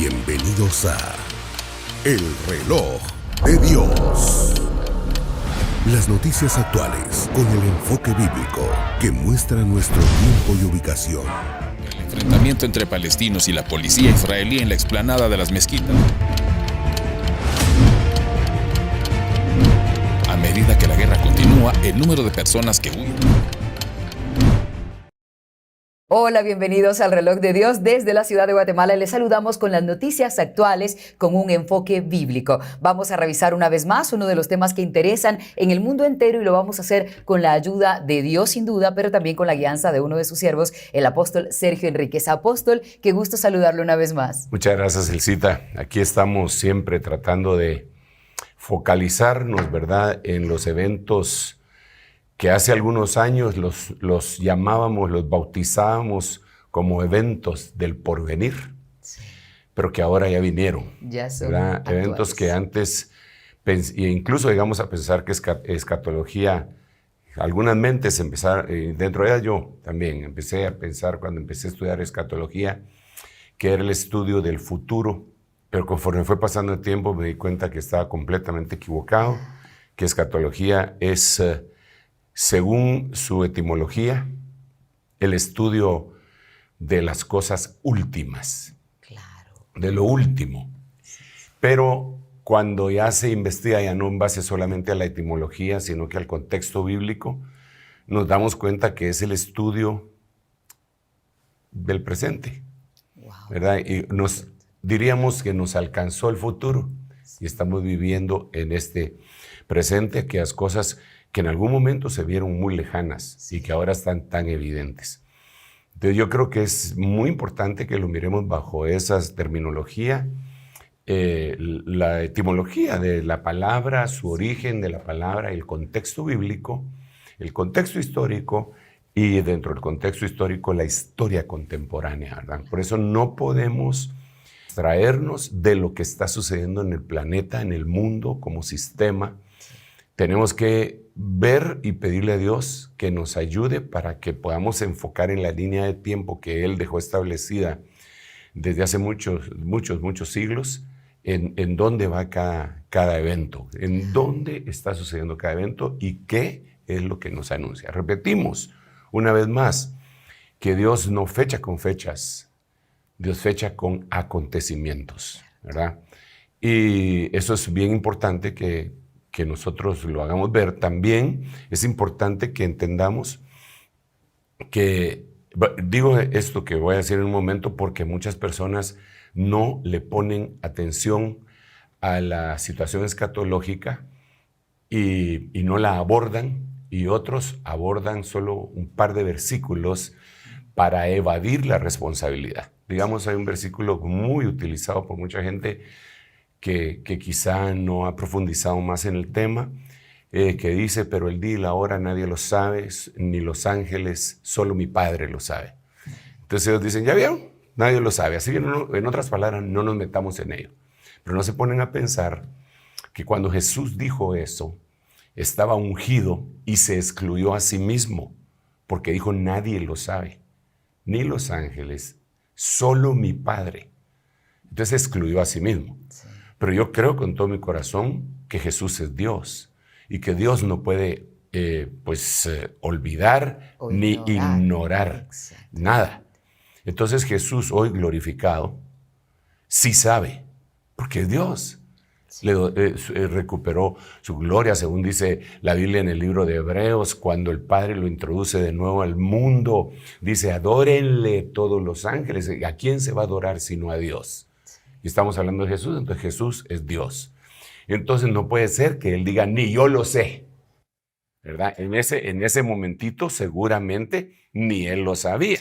Bienvenidos a El Reloj de Dios. Las noticias actuales con el enfoque bíblico que muestra nuestro tiempo y ubicación. El enfrentamiento entre palestinos y la policía israelí en la explanada de las mezquitas. A medida que la guerra continúa, el número de personas que huyen. Hola, bienvenidos al Reloj de Dios desde la ciudad de Guatemala. Les saludamos con las noticias actuales con un enfoque bíblico. Vamos a revisar una vez más uno de los temas que interesan en el mundo entero y lo vamos a hacer con la ayuda de Dios sin duda, pero también con la guianza de uno de sus siervos, el apóstol Sergio Enríquez. Apóstol, qué gusto saludarlo una vez más. Muchas gracias, Elcita. Aquí estamos siempre tratando de focalizarnos, ¿verdad?, en los eventos que hace algunos años los llamábamos, los bautizábamos como eventos del porvenir, sí, pero que ahora ya vinieron. Ya son eventos que antes, incluso llegamos a pensar que escatología, algunas mentes empezaron, dentro de ellas yo también empecé a pensar cuando empecé a estudiar escatología, que era el estudio del futuro, pero conforme fue pasando el tiempo me di cuenta que estaba completamente equivocado, que escatología es, según su etimología, el estudio de las cosas últimas, claro, de lo último. Pero cuando ya se investiga, ya no en base solamente a la etimología, sino que al contexto bíblico, nos damos cuenta que es el estudio del presente, ¿verdad? Y diríamos que nos alcanzó el futuro y estamos viviendo en este presente aquellas cosas que en algún momento se vieron muy lejanas y que ahora están tan evidentes. Entonces yo creo que es muy importante que lo miremos bajo esa terminología, la etimología de la palabra, su origen de la palabra, el contexto bíblico, el contexto histórico y dentro del contexto histórico la historia contemporánea, ¿verdad? Por eso no podemos extraernos de lo que está sucediendo en el planeta, en el mundo como sistema. Tenemos que ver y pedirle a Dios que nos ayude para que podamos enfocar en la línea de tiempo que Él dejó establecida desde hace muchos siglos, en dónde va cada evento, en dónde está sucediendo cada evento y qué es lo que nos anuncia. Repetimos una vez más que Dios no fecha con fechas, Dios fecha con acontecimientos, ¿verdad? Y eso es bien importante que nosotros lo hagamos ver. También es importante que entendamos que, digo esto que voy a decir en un momento porque muchas personas no le ponen atención a la situación escatológica y no la abordan, y otros abordan solo un par de versículos para evadir la responsabilidad. Digamos, hay un versículo muy utilizado por mucha gente que quizá no ha profundizado más en el tema, que dice, pero el día y la hora nadie lo sabe, ni los ángeles, solo mi Padre lo sabe. Entonces ellos dicen, ¿ya vieron? Nadie lo sabe. Así que en otras palabras, no nos metamos en ello. Pero no se ponen a pensar que cuando Jesús dijo eso, estaba ungido y se excluyó a sí mismo, porque dijo, nadie lo sabe, ni los ángeles, solo mi Padre. Entonces se excluyó a sí mismo. Sí. Pero yo creo con todo mi corazón que Jesús es Dios y que Dios no puede olvidar ni ignorar nada. Entonces Jesús, hoy glorificado, sí sabe, porque es Dios. Sí. Recuperó su gloria, según dice la Biblia en el libro de Hebreos, cuando el Padre lo introduce de nuevo al mundo. Dice, adórenle todos los ángeles. ¿A quién se va a adorar sino a Dios? Y estamos hablando de Jesús, entonces Jesús es Dios. Entonces no puede ser que Él diga, ni yo lo sé, ¿verdad? En ese momentito seguramente ni Él lo sabía,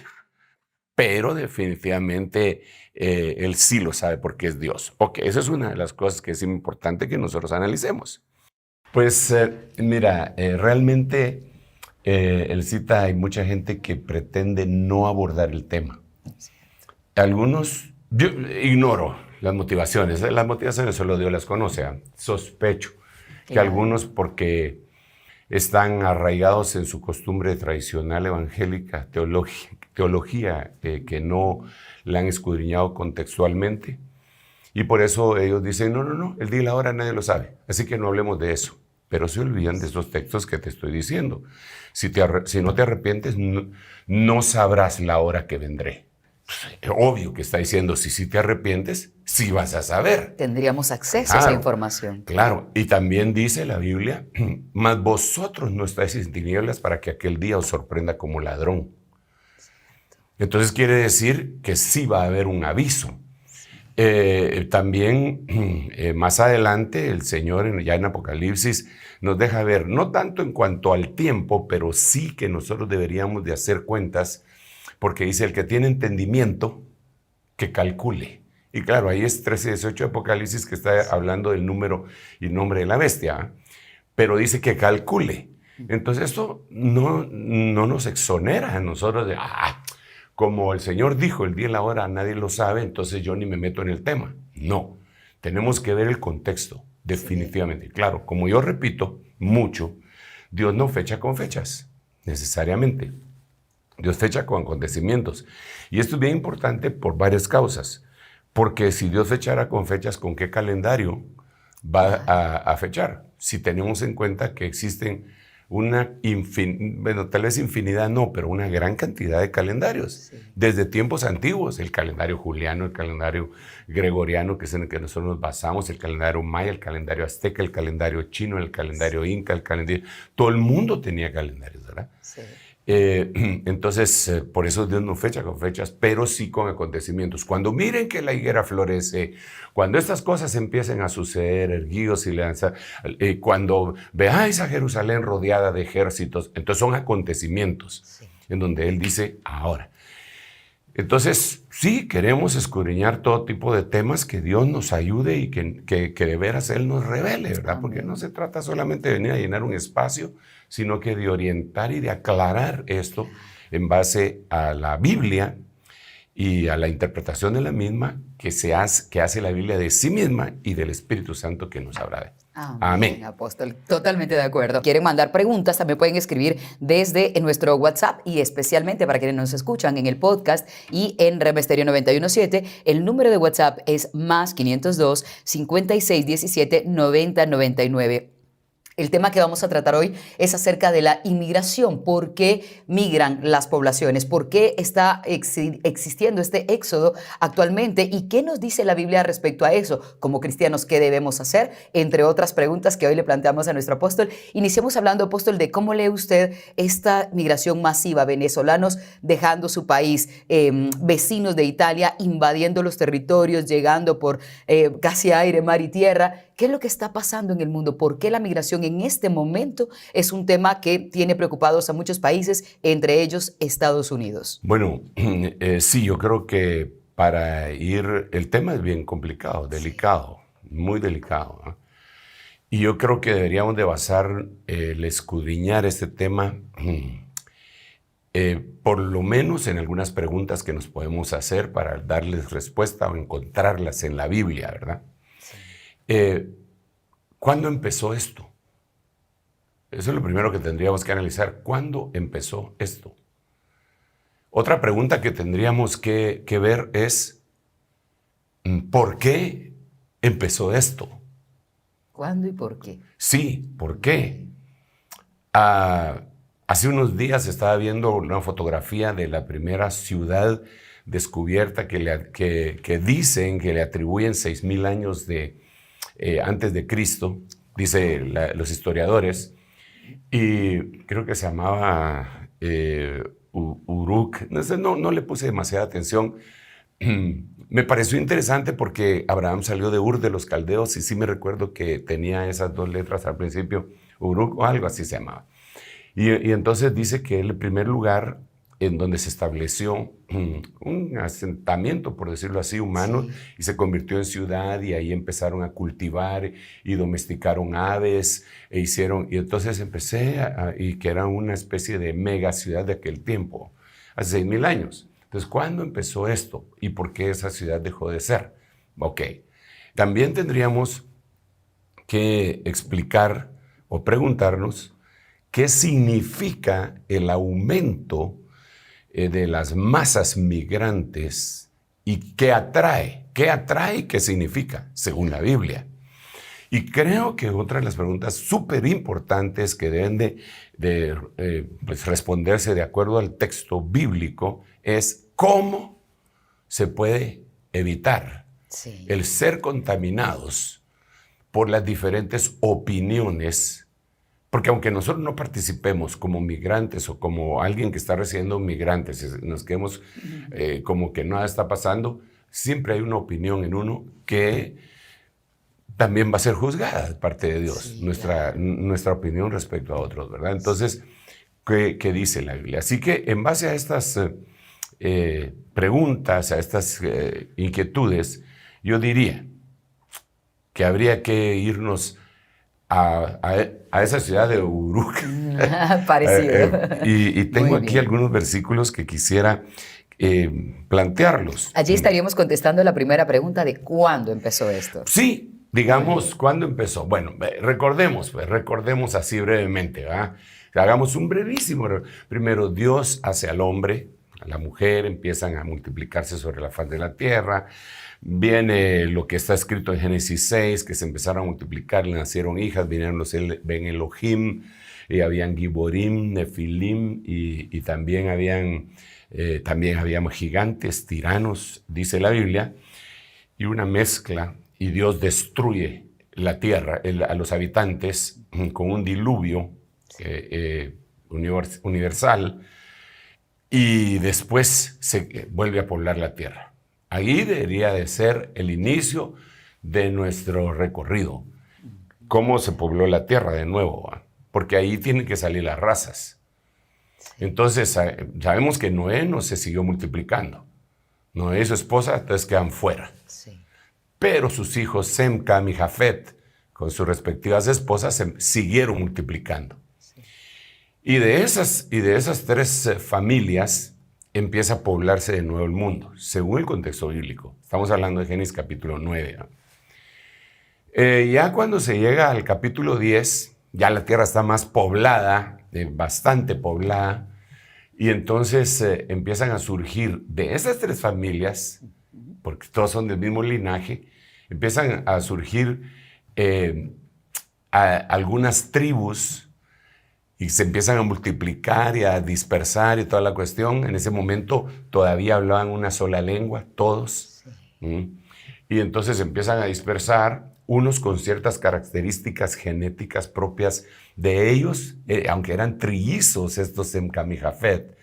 pero definitivamente Él sí lo sabe porque es Dios. Ok, esa es una de las cosas que es importante que nosotros analicemos. Pues mira, realmente Elcita, hay mucha gente que pretende no abordar el tema. Algunos, yo ignoro las motivaciones solo Dios las conoce. Sospecho que algunos, porque están arraigados en su costumbre tradicional evangélica, teología que no la han escudriñado contextualmente, Y por eso ellos dicen, no, el día y la hora nadie lo sabe, así que no hablemos de eso. Pero se olvidan de esos textos que te estoy diciendo. Si no te arrepientes, no sabrás la hora que vendré. Obvio que está diciendo, si te arrepientes, sí vas a saber. Tendríamos acceso a esa información. Claro, y también dice la Biblia, mas vosotros no estáis en tinieblas para que aquel día os sorprenda como ladrón. Entonces quiere decir que sí va a haber un aviso. También más adelante el Señor ya en Apocalipsis nos deja ver, no tanto en cuanto al tiempo, pero sí que nosotros deberíamos de hacer cuentas, porque dice el que tiene entendimiento, que calcule. Y claro, ahí es 13:18 de Apocalipsis que está hablando del número y nombre de la bestia, pero dice que calcule. Entonces esto no nos exonera a nosotros de, como el Señor dijo, el día y la hora nadie lo sabe, entonces yo ni me meto en el tema. No, tenemos que ver el contexto, definitivamente. Sí. Claro, como yo repito mucho, Dios no fecha con fechas, necesariamente. Dios fecha con acontecimientos. Y esto es bien importante por varias causas. Porque si Dios fechara con fechas, ¿con qué calendario va a fechar? Si tenemos en cuenta que existen tal vez infinidad no, pero una gran cantidad de calendarios. Sí. Desde tiempos antiguos, el calendario juliano, el calendario gregoriano, que es en el que nosotros nos basamos, el calendario maya, el calendario azteca, el calendario chino, el calendario inca, el calendario... Todo el mundo tenía calendarios, ¿verdad? Sí. Entonces, por eso Dios no fecha con fechas, pero sí con acontecimientos. Cuando miren que la higuera florece, cuando estas cosas empiecen a suceder, erguíos y lanza, cuando veáis a Jerusalén rodeada de ejércitos, entonces son acontecimientos en donde Él dice ahora. Entonces, sí, queremos escudriñar todo tipo de temas, que Dios nos ayude y que de veras Él nos revele, ¿verdad? Amén. Porque no se trata solamente de venir a llenar un espacio, sino que de orientar y de aclarar esto en base a la Biblia y a la interpretación de la misma que hace la Biblia de sí misma y del Espíritu Santo que nos habla. Amén. Apóstol, totalmente de acuerdo. Quieren mandar preguntas, también pueden escribir desde nuestro WhatsApp y especialmente para quienes nos escuchan en el podcast y en Rhema Estéreo 91.7. El número de WhatsApp es más 502 5617 9099. El tema que vamos a tratar hoy es acerca de la inmigración. ¿Por qué migran las poblaciones? ¿Por qué está existiendo este éxodo actualmente? ¿Y qué nos dice la Biblia respecto a eso? Como cristianos, ¿qué debemos hacer? Entre otras preguntas que hoy le planteamos a nuestro apóstol. Iniciemos hablando, apóstol, de cómo lee usted esta migración masiva, venezolanos dejando su país, vecinos de Italia invadiendo los territorios, llegando por casi aire, mar y tierra. ¿Qué es lo que está pasando en el mundo? ¿Por qué la migración en este momento es un tema que tiene preocupados a muchos países, entre ellos Estados Unidos? Bueno, sí, yo creo que el tema es bien complicado, delicado, muy delicado, ¿no? Y yo creo que deberíamos de basar el escudriñar este tema por lo menos en algunas preguntas que nos podemos hacer para darles respuesta o encontrarlas en la Biblia, ¿verdad? ¿Cuándo empezó esto? Eso es lo primero que tendríamos que analizar. ¿Cuándo empezó esto? Otra pregunta que tendríamos que ver es ¿por qué empezó esto? ¿Cuándo y por qué? Sí, ¿por qué? Hace unos días estaba viendo una fotografía de la primera ciudad descubierta que dicen que le atribuyen 6,000 años antes de Cristo, dice los historiadores, y creo que se llamaba Uruk. No le puse demasiada atención. Me pareció interesante porque Abraham salió de Ur de los Caldeos y sí me recuerdo que tenía esas 2 letras al principio, Uruk o algo así se llamaba. Y entonces dice que el primer lugar en donde se estableció un asentamiento, por decirlo así, humano, sí, y se convirtió en ciudad, y ahí empezaron a cultivar y domesticaron aves, y entonces y que era una especie de mega ciudad de aquel tiempo, hace 6,000 años. Entonces, ¿cuándo empezó esto? ¿Y por qué esa ciudad dejó de ser? Ok. También tendríamos que explicar o preguntarnos qué significa el aumento de las masas migrantes y qué atrae ¿Qué atrae? ¿Qué significa? Según la Biblia. Y creo que otra de las preguntas súper importantes que deben pues responderse de acuerdo al texto bíblico es ¿cómo se puede evitar el ser contaminados por las diferentes opiniones? Porque aunque nosotros no participemos como migrantes o como alguien que está recibiendo migrantes, nos quedemos como que nada está pasando, siempre hay una opinión en uno que también va a ser juzgada de parte de Dios, sí, nuestra opinión respecto a otros, ¿verdad? Entonces, ¿qué dice la Biblia? Así que en base a estas preguntas, a estas inquietudes, yo diría que habría que irnos a esa ciudad de Uruk. Parecido. Y tengo aquí algunos versículos que quisiera plantearlos. Allí estaríamos contestando la primera pregunta de ¿cuándo empezó esto? Sí. Digamos, ¿cuándo empezó? Bueno, recordemos así brevemente, ¿verdad? Hagamos un brevísimo. Primero, Dios hace al hombre, a la mujer, empiezan a multiplicarse sobre la faz de la tierra. Viene lo que está escrito en Génesis 6, que se empezaron a multiplicar, le nacieron hijas, vinieron los Ben Elohim, habían Giborim, Nefilim, y también habíamos gigantes, tiranos, dice la Biblia, y una mezcla. Y Dios destruye la tierra, a los habitantes, con un diluvio universal, y después se vuelve a poblar la tierra. Ahí debería de ser el inicio de nuestro recorrido. ¿Cómo se pobló la tierra de nuevo? Porque ahí tienen que salir las razas. Entonces, sabemos que Noé no se siguió multiplicando. Noé y su esposa entonces quedan fuera. Sí. Pero sus hijos Sem, Cam y Jafet, con sus respectivas esposas, se siguieron multiplicando. Sí. Y de esas tres familias empieza a poblarse de nuevo el mundo, según el contexto bíblico. Estamos hablando de Génesis capítulo 9. Ya cuando se llega al capítulo 10, ya la tierra está más poblada, bastante poblada, y entonces empiezan a surgir de esas tres familias, porque todos son del mismo linaje, empiezan a surgir algunas tribus y se empiezan a multiplicar y a dispersar y toda la cuestión. En ese momento todavía hablaban una sola lengua, todos. Sí. Y entonces empiezan a dispersar, unos con ciertas características genéticas propias de ellos, aunque eran trillizos estos Sem, Cam y Jafet.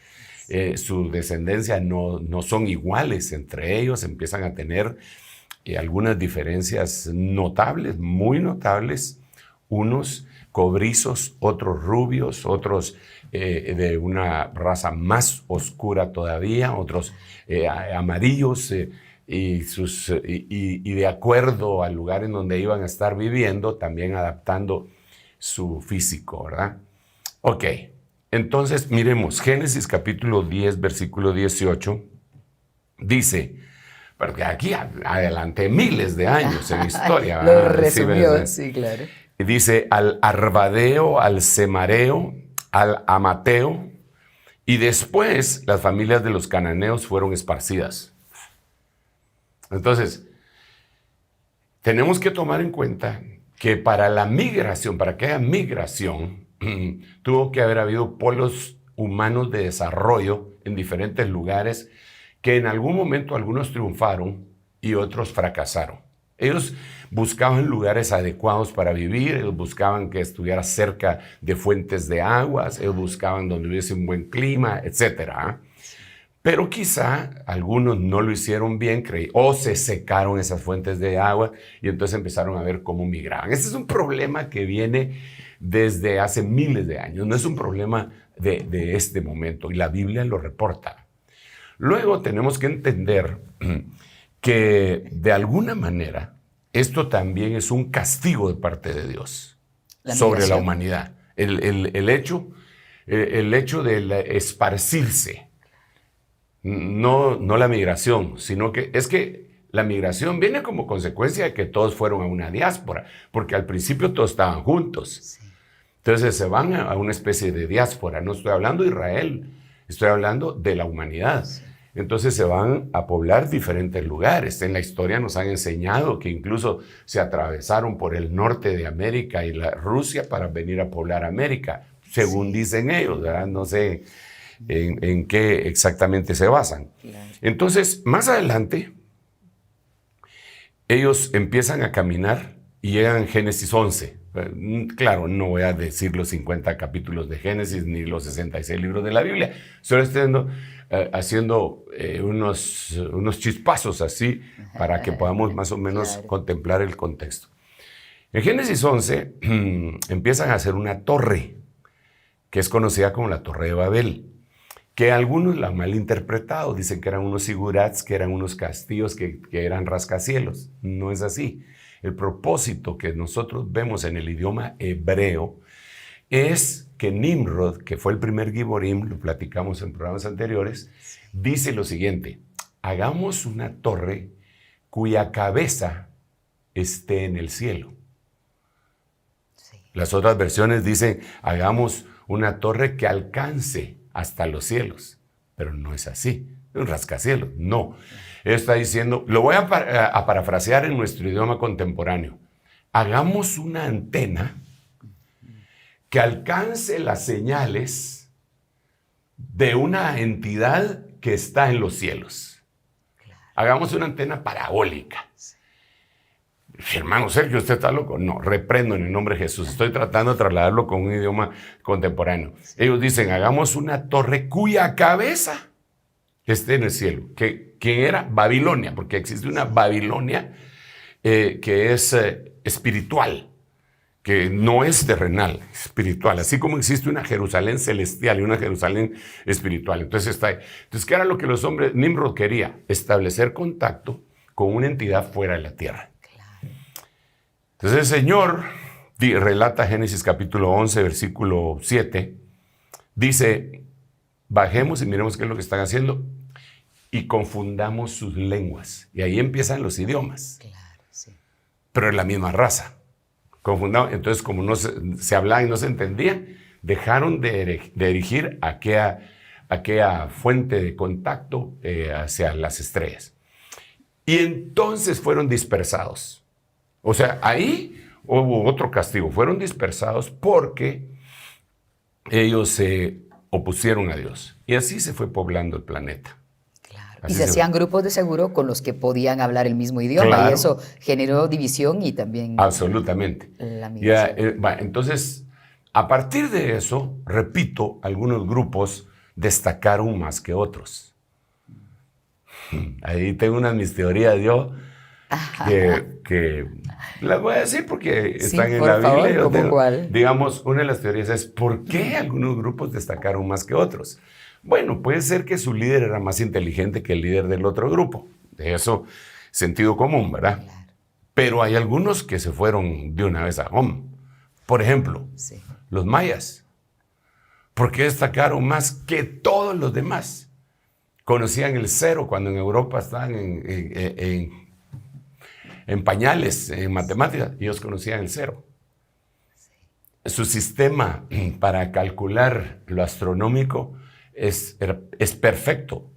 Su descendencia no son iguales entre ellos, empiezan a tener algunas diferencias notables, muy notables, unos cobrizos, otros rubios, otros de una raza más oscura todavía, otros amarillos, y de acuerdo al lugar en donde iban a estar viviendo, también adaptando su físico, ¿verdad? Ok. Entonces, miremos, Génesis capítulo 10, versículo 18, dice, porque aquí adelante miles de años en historia. Lo resumió, sí, claro. Dice, al Arvadeo, al Semareo, al Amateo, y después las familias de los cananeos fueron esparcidas. Entonces, tenemos que tomar en cuenta que para la migración, para que haya migración, tuvo que haber habido polos humanos de desarrollo en diferentes lugares que en algún momento algunos triunfaron y otros fracasaron. Ellos buscaban lugares adecuados para vivir, ellos buscaban que estuviera cerca de fuentes de aguas, ellos buscaban donde hubiese un buen clima, etc. Pero quizá algunos no lo hicieron bien o se secaron esas fuentes de agua y entonces empezaron a ver cómo migraban. Este es un problema que viene desde hace miles de años, no es un problema de este momento, y la Biblia lo reporta. Luego tenemos que entender que de alguna manera esto también es un castigo de parte de Dios sobre la humanidad. El hecho de esparcirse, no la migración, sino que es que la migración viene como consecuencia de que todos fueron a una diáspora, porque al principio todos estaban juntos. Sí. Entonces se van a una especie de diáspora. No estoy hablando de Israel, estoy hablando de la humanidad. Sí. entonces se van a poblar diferentes lugares. En la historia nos han enseñado que incluso se atravesaron por el norte de América y Rusia para venir a poblar América, según dicen ellos, ¿verdad? No sé en qué exactamente se basan. Claro. Entonces, más adelante, ellos empiezan a caminar y llegan a Génesis 11. Claro, no voy a decir los 50 capítulos de Génesis ni los 66 libros de la Biblia, solo estoy haciendo unos chispazos así para que podamos más o menos contemplar el contexto. En Génesis 11 empiezan a hacer una torre que es conocida como la Torre de Babel, que algunos la han malinterpretado, dicen que eran unos sigurats, que eran unos castillos, que eran rascacielos. No es así. El propósito que nosotros vemos en el idioma hebreo es que Nimrod, que fue el primer Giborim, lo platicamos en programas anteriores, dice lo siguiente: hagamos una torre cuya cabeza esté en el cielo. Sí. Las otras versiones dicen, hagamos una torre que alcance hasta los cielos, pero no es así, es un rascacielos, no. Él está diciendo, lo voy a parafrasear en nuestro idioma contemporáneo, hagamos una antena que alcance las señales de una entidad que está en los cielos. Hagamos una antena parabólica. Hermano Sergio, ¿usted está loco? No, reprendo en el nombre de Jesús. Estoy tratando de trasladarlo con un idioma contemporáneo. Ellos dicen, hagamos una torre cuya cabeza esté en el cielo. ¿Quién era? Babilonia, porque existe una Babilonia que es espiritual, que no es terrenal, espiritual. Así como existe una Jerusalén celestial y una Jerusalén espiritual. Entonces, ¿qué era lo que los hombres, Nimrod quería? Establecer contacto con una entidad fuera de la tierra. Entonces el Señor relata Génesis capítulo 11, versículo 7, dice, bajemos y miremos qué es lo que están haciendo y confundamos sus lenguas. Y ahí empiezan los idiomas. Claro, sí. Pero es la misma raza. Confundamos. Entonces, como no se hablaban y no se entendían, dejaron de erigir aquella fuente de contacto hacia las estrellas. Y entonces fueron dispersados. O sea, ahí hubo otro castigo. Fueron dispersados porque ellos se opusieron a Dios. Y así se fue poblando el planeta. Claro. Y se hacían grupos de seguro con los que podían hablar el mismo idioma. Claro. Y eso generó división y también... Absolutamente. La migración. Entonces, a partir de eso, repito, algunos grupos destacaron más que otros. Ahí tengo unas mis teorías yo... Que las voy a decir porque están en la Biblia. ¿Cómo cuál? Digamos, una de las teorías es ¿por qué algunos grupos destacaron más que otros? Bueno, puede ser que su líder era más inteligente que el líder del otro grupo. De eso, sentido común, ¿verdad? Claro. Pero hay algunos que se fueron de una vez a home. Por ejemplo, los mayas. ¿Por qué destacaron más que todos los demás? Conocían el cero cuando en Europa estaban en pañales, en matemáticas, ellos conocían el cero. Su sistema para calcular lo astronómico es perfecto,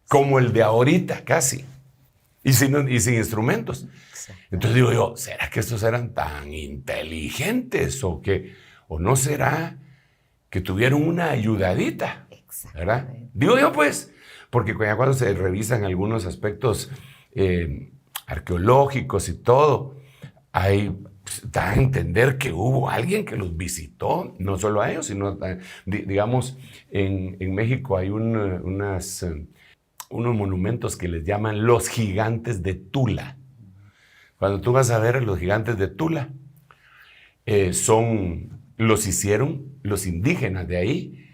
como el de ahorita casi, y sin instrumentos. Entonces digo yo, ¿será que estos eran tan inteligentes o no será que tuvieron una ayudadita? ¿Verdad? Digo yo pues, porque cuando se revisan algunos aspectos arqueológicos y todo, da a entender que hubo alguien que los visitó, no solo a ellos, sino, digamos, en México hay unos monumentos que les llaman los gigantes de Tula. Cuando tú vas a ver a los gigantes de Tula, los hicieron los indígenas de ahí,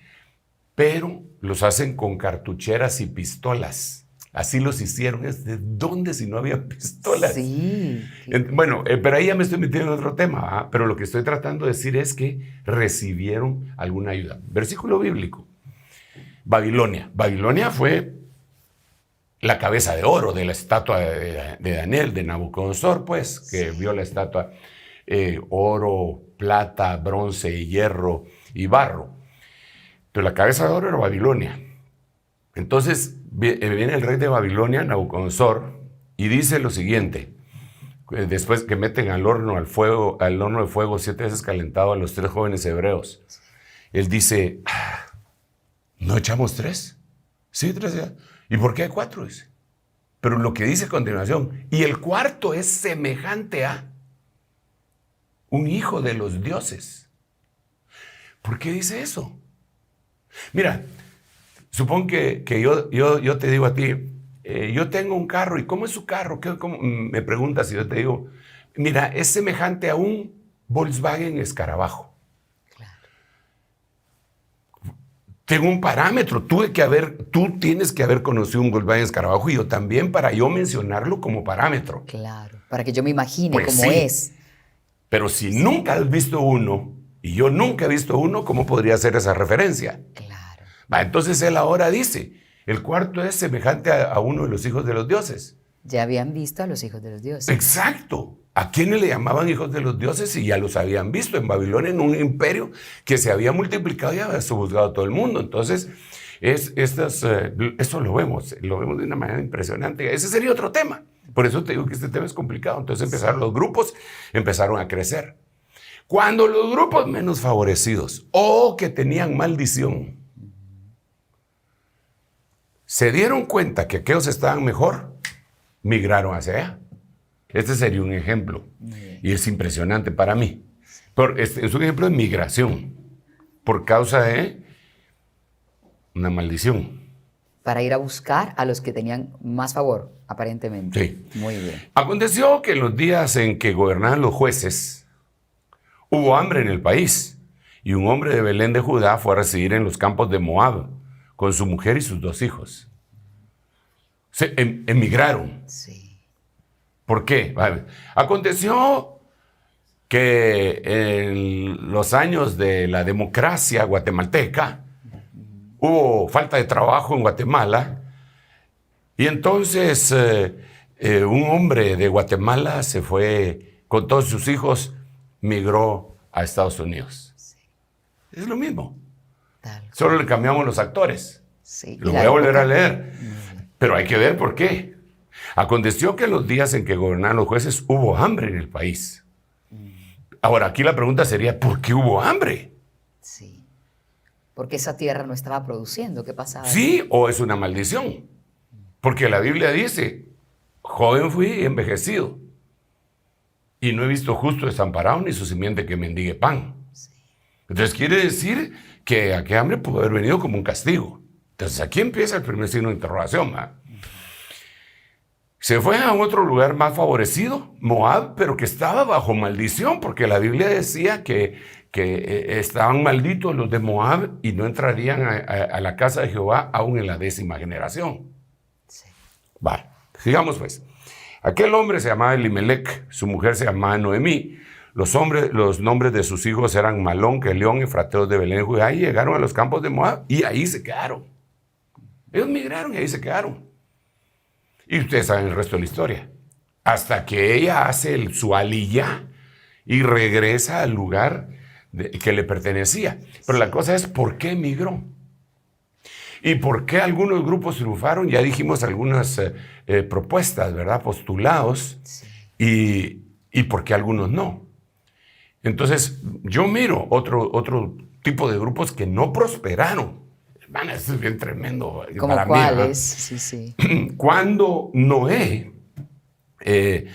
pero los hacen con cartucheras y pistolas. Así los hicieron. ¿De dónde si no había pistolas? Sí. Bueno, pero ahí ya me estoy metiendo en otro tema, ¿eh? Pero lo que estoy tratando de decir es que recibieron alguna ayuda. Versículo bíblico. Babilonia. Babilonia fue la cabeza de oro de la estatua de Daniel, de Nabucodonosor, pues, que vio la estatua oro, plata, bronce, hierro y barro. Pero la cabeza de oro era Babilonia. Entonces, viene el rey de Babilonia, Nabucodonosor, y dice lo siguiente, después que meten al horno de fuego 7 veces calentado a los 3 jóvenes hebreos. Él dice, ¿no echamos 3? Sí, 3 ya. ¿Y por qué hay 4? Dice. Pero lo que dice a continuación, y el cuarto es semejante a un hijo de los dioses. ¿Por qué dice eso? Mira, supón que yo te digo a ti, yo tengo un carro, ¿y cómo es su carro? ¿Cómo? Me preguntas y yo te digo, mira, es semejante a un Volkswagen Escarabajo. Claro. Tengo un parámetro, tú tienes que haber conocido un Volkswagen Escarabajo y yo también para yo mencionarlo como parámetro. Claro, para que yo me imagine Pues cómo sí. es. Pero si nunca has visto uno, y yo nunca he visto uno, ¿cómo podría ser esa referencia? Claro. Entonces él ahora dice, el cuarto es semejante a uno de los hijos de los dioses. Ya habían visto a los hijos de los dioses. Exacto. ¿A quiénes le llamaban hijos de los dioses? Si ya los habían visto en Babilonia, en un imperio que se había multiplicado y había subjugado a todo el mundo. Entonces, eso lo vemos de una manera impresionante. Ese sería otro tema. Por eso te digo que este tema es complicado. Entonces los grupos empezaron a crecer. Cuando los grupos menos favorecidos o que tenían maldición se dieron cuenta que aquellos estaban mejor, migraron hacia allá. Este sería un ejemplo. Y es impresionante para mí. Pero es un ejemplo de migración por causa de una maldición. Para ir a buscar a los que tenían más favor, aparentemente. Sí. Muy bien. Aconteció que en los días en que gobernaban los jueces, hubo hambre en el país, y un hombre de Belén de Judá fue a residir en los campos de Moab, con su mujer y sus 2 hijos. Se emigraron. Sí. ¿Por qué? Aconteció que en los años de la democracia guatemalteca, hubo falta de trabajo en Guatemala, y entonces un hombre de Guatemala se fue con todos sus hijos, migró a Estados Unidos. Sí. Es lo mismo. Solo le cambiamos los actores. Sí. Lo voy a volver a leer. Pero hay que ver por qué. Aconteció que en los días en que gobernaban los jueces hubo hambre en el país. Ahora, aquí la pregunta sería, ¿por qué hubo hambre? Sí. Porque esa tierra no estaba produciendo. ¿Qué pasaba? Sí, o es una maldición. Porque la Biblia dice, joven fui y envejecido, y no he visto justo desamparado ni su simiente que mendigue pan. Sí. Entonces quiere decir que aquel hambre pudo haber venido como un castigo. Entonces aquí empieza el primer signo de interrogación. Se fue a otro lugar más favorecido, Moab, pero que estaba bajo maldición, porque la Biblia decía que estaban malditos los de Moab y no entrarían a la casa de Jehová aún en la 10ª generación. Sí. Vale, sigamos pues. Aquel hombre se llamaba Elimelech, su mujer se llamaba Noemí. Los nombres de sus hijos eran Malón, Kelión y Frateos de Belén de Judá, y llegaron a los campos de Moab y ahí se quedaron. Ellos migraron y ahí se quedaron. Y ustedes saben el resto de la historia. Hasta que ella hace su aliyá y regresa al lugar que le pertenecía. Pero la cosa es, ¿por qué migró? ¿Y por qué algunos grupos triunfaron? Ya dijimos algunas propuestas, ¿verdad? Postulados. Sí. Y por qué algunos no. Entonces, yo miro otro tipo de grupos que no prosperaron. Hermana, eso es bien tremendo. ¿Cómo cuáles? Sí, sí. Cuando Noé se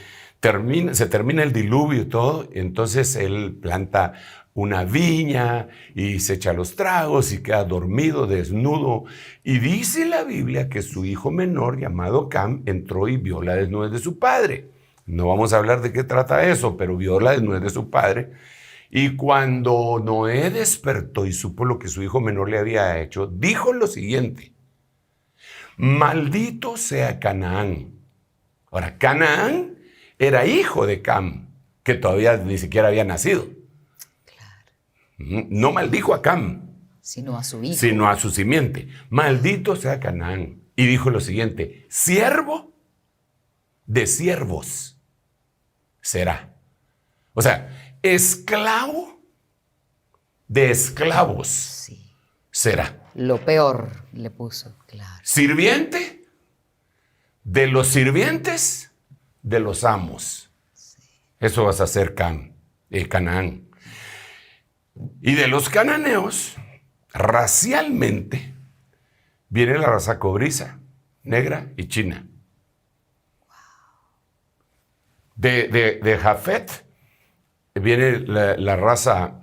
termina el diluvio y todo, entonces él planta una viña y se echa los tragos y queda dormido, desnudo. Y dice la Biblia que su hijo menor, llamado Cam, entró y vio la desnudez de su padre. No vamos a hablar de qué trata eso, pero vio la desnudez de su padre. Y cuando Noé despertó y supo lo que su hijo menor le había hecho, dijo lo siguiente: maldito sea Canaán. Ahora, Canaán era hijo de Cam, que todavía ni siquiera había nacido. Claro. No maldijo a Cam, sino a su hijo. Sino a su simiente. Maldito sea Canaán. Y dijo lo siguiente: siervo de siervos será. O sea, esclavo de esclavos será. Lo peor le puso, claro. Sirviente de los sirvientes de los amos. Eso vas a ser Canaán. Y de los cananeos, racialmente, viene la raza cobriza, negra y china. De Jafet viene la raza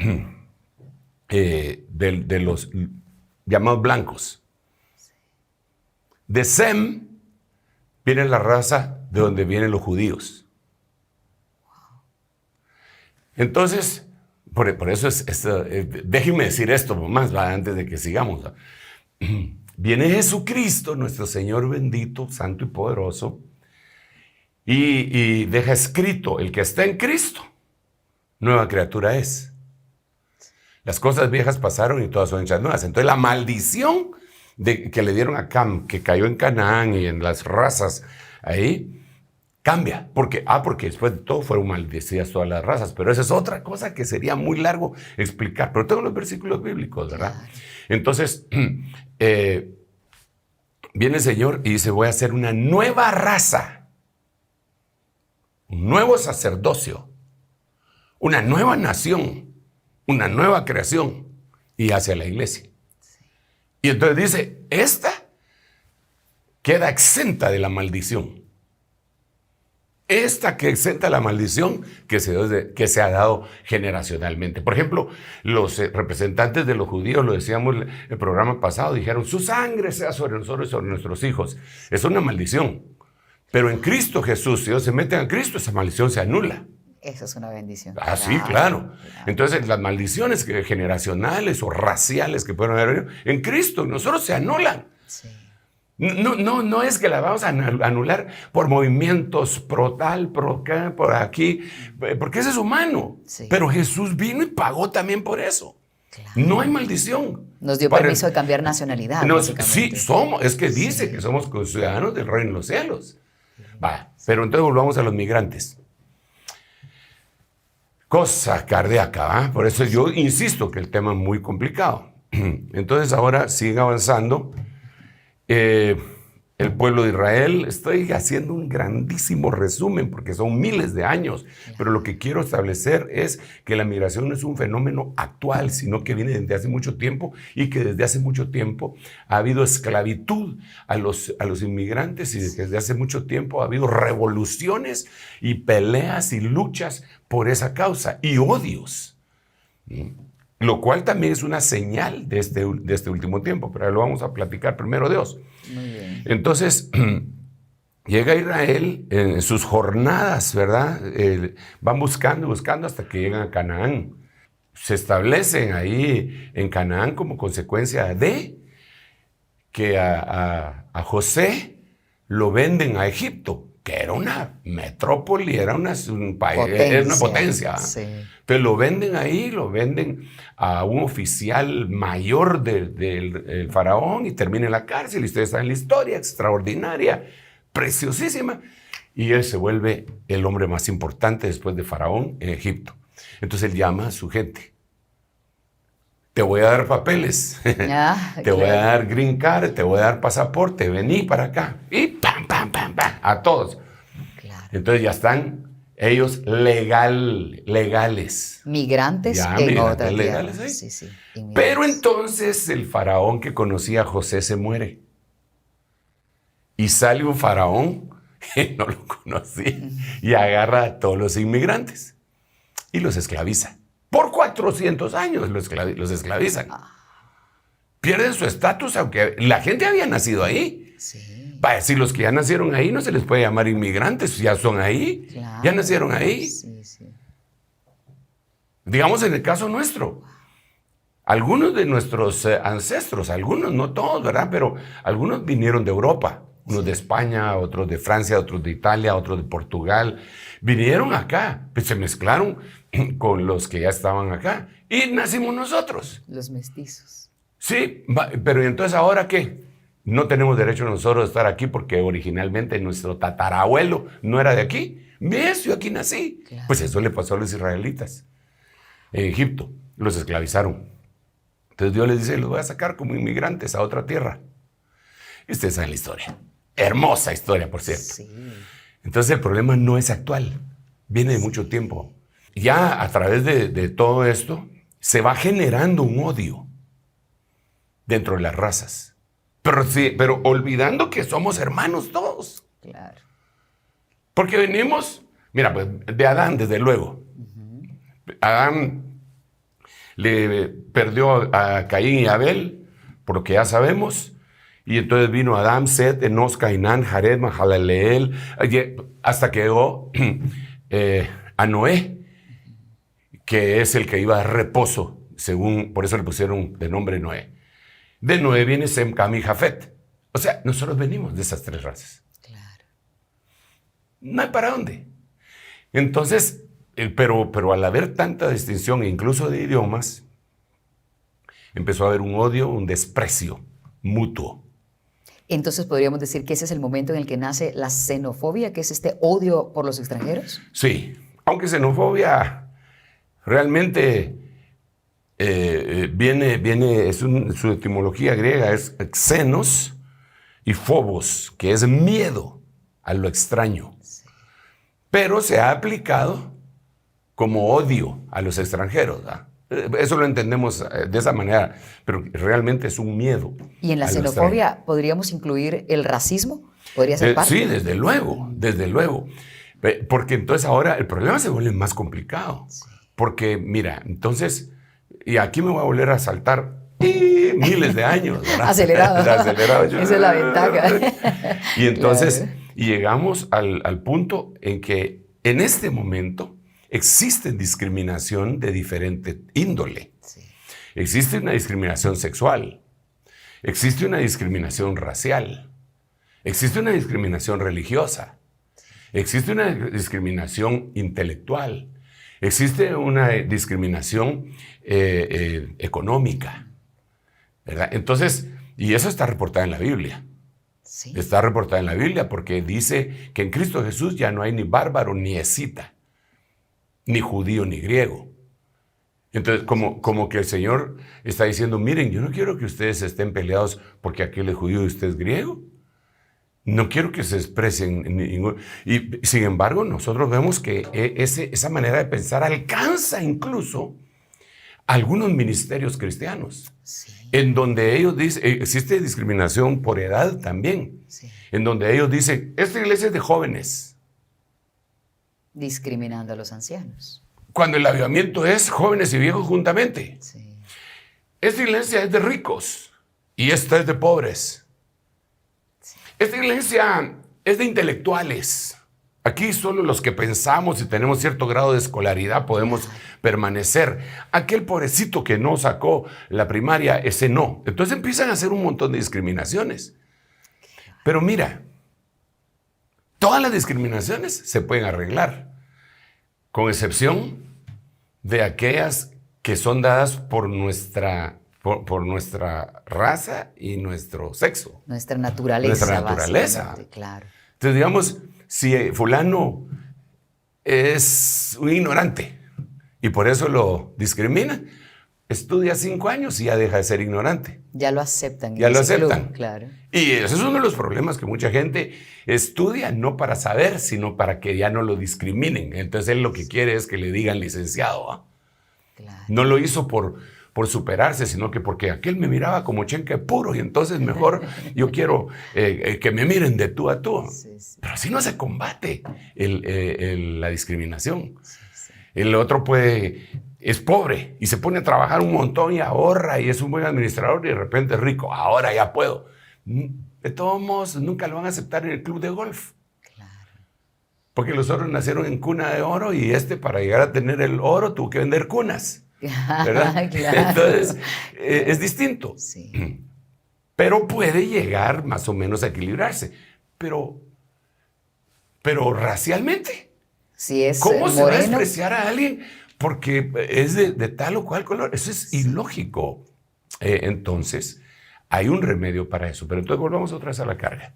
de los llamados blancos. De Sem viene la raza de donde vienen los judíos. Entonces, por eso déjenme decir esto más antes de que sigamos. Viene Jesucristo, nuestro Señor bendito, santo y poderoso, y deja escrito: el que está en Cristo, nueva criatura es. Las cosas viejas pasaron y todas son hechas nuevas. Entonces la maldición que le dieron a Cam, que cayó en Canaán y en las razas ahí, cambia. Porque después de todo fueron maldecidas todas las razas. Pero esa es otra cosa que sería muy largo explicar. Pero tengo los versículos bíblicos, ¿verdad? Claro. Entonces, viene el Señor y dice: voy a hacer una nueva raza, un nuevo sacerdocio, una nueva nación, una nueva creación, y hacia la iglesia. Sí. Y entonces dice: esta queda exenta de la maldición. Esta que exenta la maldición que se ha dado generacionalmente. Por ejemplo, los representantes de los judíos, lo decíamos el programa pasado, dijeron: su sangre sea sobre nosotros y sobre nuestros hijos. Es una maldición. Pero en Cristo Jesús, si ellos se meten a Cristo, esa maldición se anula. Eso es una bendición. Ah, sí, claro. Entonces, las maldiciones generacionales o raciales que pueden haber en Cristo, nosotros se anulan. Sí. No es que la vamos a anular por movimientos pro tal, pro acá, por aquí, porque ese es humano. Sí. Pero Jesús vino y pagó también por eso. Claro. No hay maldición. Nos dio permiso de cambiar nacionalidad. Sí, es que dice que somos ciudadanos del reino de los cielos. Va, pero entonces volvamos a los migrantes. Cosa cardíaca, ¿eh? Por eso yo insisto que el tema es muy complicado. Entonces ahora sigue avanzando. El pueblo de Israel, estoy haciendo un grandísimo resumen porque son miles de años, pero lo que quiero establecer es que la migración no es un fenómeno actual, sino que viene desde hace mucho tiempo, y que desde hace mucho tiempo ha habido esclavitud a los inmigrantes, y desde hace mucho tiempo ha habido revoluciones y peleas y luchas por esa causa y odios. Lo cual también es una señal de este último tiempo, pero lo vamos a platicar primero Dios. Muy bien. Entonces, llega Israel en sus jornadas, ¿verdad? Van buscando hasta que llegan a Canaán. Se establecen ahí en Canaán como consecuencia de que a José lo venden a Egipto, que era una metrópoli, era un país, era una potencia. Sí. Entonces lo venden ahí, lo venden a un oficial mayor del faraón y termina en la cárcel. Y ustedes saben la historia, extraordinaria, preciosísima. Y él se vuelve el hombre más importante después de faraón en Egipto. Entonces él llama a su gente. Te voy a dar papeles, te voy a dar green card, te voy a dar pasaporte, vení para acá. Y pam, a todos. Claro. Entonces ya están ellos legales. Migrantes en otra tierra. Legales, ¿eh? Sí. Pero entonces el faraón que conocía a José se muere. Y sale un faraón que no lo conocía y agarra a todos los inmigrantes y los esclaviza. Por 400 años los esclavizan. Pierden su estatus, aunque la gente había nacido ahí. Sí. Si los que ya nacieron ahí no se les puede llamar inmigrantes, ya son ahí, claro, ya nacieron ahí. Sí. Digamos en el caso nuestro, algunos de nuestros ancestros, algunos, no todos, ¿verdad? Pero algunos vinieron de Europa, unos de España, otros de Francia, otros de Italia, otros de Portugal. Vinieron acá, pues se mezclaron con los que ya estaban acá y nacimos nosotros. Los mestizos. Sí, pero entonces ¿ahora qué? No tenemos derecho nosotros a estar aquí porque originalmente nuestro tatarabuelo no era de aquí. ¿Ves? Yo aquí nací. Claro. Pues eso le pasó a los israelitas. En Egipto los esclavizaron Entonces Dios les dice, los voy a sacar como inmigrantes a otra tierra. Y ustedes saben la historia. Hermosa historia, por cierto. Sí. Entonces el problema no es actual, viene de mucho tiempo. Ya a través de todo esto se va generando un odio dentro de las razas. Pero olvidando que somos hermanos todos. Claro. Porque venimos, mira, pues de Adán, desde luego. Adán le perdió a Caín y Abel, por lo que ya sabemos. Y entonces vino Adán, Set, Enos, Cainán, Jared, Mahalaleel, hasta que llegó a Noé, que es el que iba a dar reposo, por eso le pusieron de nombre Noé. De Noé viene Sem, Cam y Jafet. O sea, nosotros venimos de esas tres razas. Claro. No hay para dónde. Entonces, pero al haber tanta distinción, incluso de idiomas, empezó a haber un odio, un desprecio mutuo. Entonces podríamos decir que ese es el momento en el que nace la xenofobia, que es este odio por los extranjeros. Sí, aunque xenofobia realmente su etimología griega es xenos y phobos, que es miedo a lo extraño. Sí. Pero se ha aplicado como odio a los extranjeros, ¿verdad? Eso lo entendemos de esa manera, pero realmente es un miedo. ¿Y en la xenofobia podríamos incluir el racismo? ¿Podría ser parte? Sí, desde luego, desde luego. Porque entonces ahora el problema se vuelve más complicado. Sí. Porque, mira, entonces, y aquí me voy a volver a saltar miles de años, ¿verdad? Acelerado. Acelerado. Esa es la ventaja. Y entonces, claro. Y llegamos al punto en que en este momento existe discriminación de diferente índole. Sí. Existe una discriminación sexual, existe una discriminación racial, existe una discriminación religiosa, existe una discriminación intelectual, existe una discriminación económica, ¿verdad? Entonces, y eso está reportado en la Biblia. Sí. Está reportado en la Biblia porque dice que en Cristo Jesús ya no hay ni bárbaro ni escita, ni judío ni griego. Entonces, como que el Señor está diciendo, miren, yo no quiero que ustedes estén peleados porque aquel es judío y usted es griego. No quiero que se expresen. Y sin embargo, nosotros vemos que esa manera de pensar alcanza incluso algunos ministerios cristianos. Sí. En donde ellos dicen, existe discriminación por edad también. Sí. En donde ellos dicen, esta iglesia es de jóvenes. Discriminando a los ancianos. Cuando el avivamiento es jóvenes y viejos juntamente. Sí. Esta iglesia es de ricos y esta es de pobres. Sí. Esta iglesia es de intelectuales. Aquí solo los que pensamos y tenemos cierto grado de escolaridad podemos permanecer. Aquel pobrecito que no sacó la primaria, ese no. Entonces empiezan a hacer un montón de discriminaciones. Pero mira, todas las discriminaciones se pueden arreglar, con excepción de aquellas que son dadas por nuestra raza y nuestro sexo. Nuestra naturaleza. Nuestra naturaleza. Claro. Entonces, digamos, si fulano es un ignorante y por eso lo discriminan, estudia 5 años y ya deja de ser ignorante. Ya lo aceptan. Ya lo aceptan. Club, claro. Y ese es uno de los problemas que mucha gente estudia no para saber, sino para que ya no lo discriminen. Entonces él lo que quiere es que le digan licenciado. ¿Ah? Claro. No lo hizo por superarse, sino que porque aquel me miraba como chenque puro y entonces mejor yo quiero que me miren de tú a tú. Sí, sí. Pero así no se combate la discriminación. Sí, sí. El otro es pobre y se pone a trabajar un montón y ahorra y es un buen administrador y de repente es rico. Ahora ya puedo. De todos modos, nunca lo van a aceptar en el club de golf. Claro. Porque los otros nacieron en cuna de oro y para llegar a tener el oro tuvo que vender cunas. ¿Verdad? Claro. Entonces, es distinto. Sí. Pero puede llegar más o menos a equilibrarse. Pero racialmente. Si es ¿cómo se moreno? Va a despreciar a alguien porque es de tal o cual color? Eso es ilógico. Entonces, hay un remedio para eso. Pero entonces volvamos otra vez a la carga.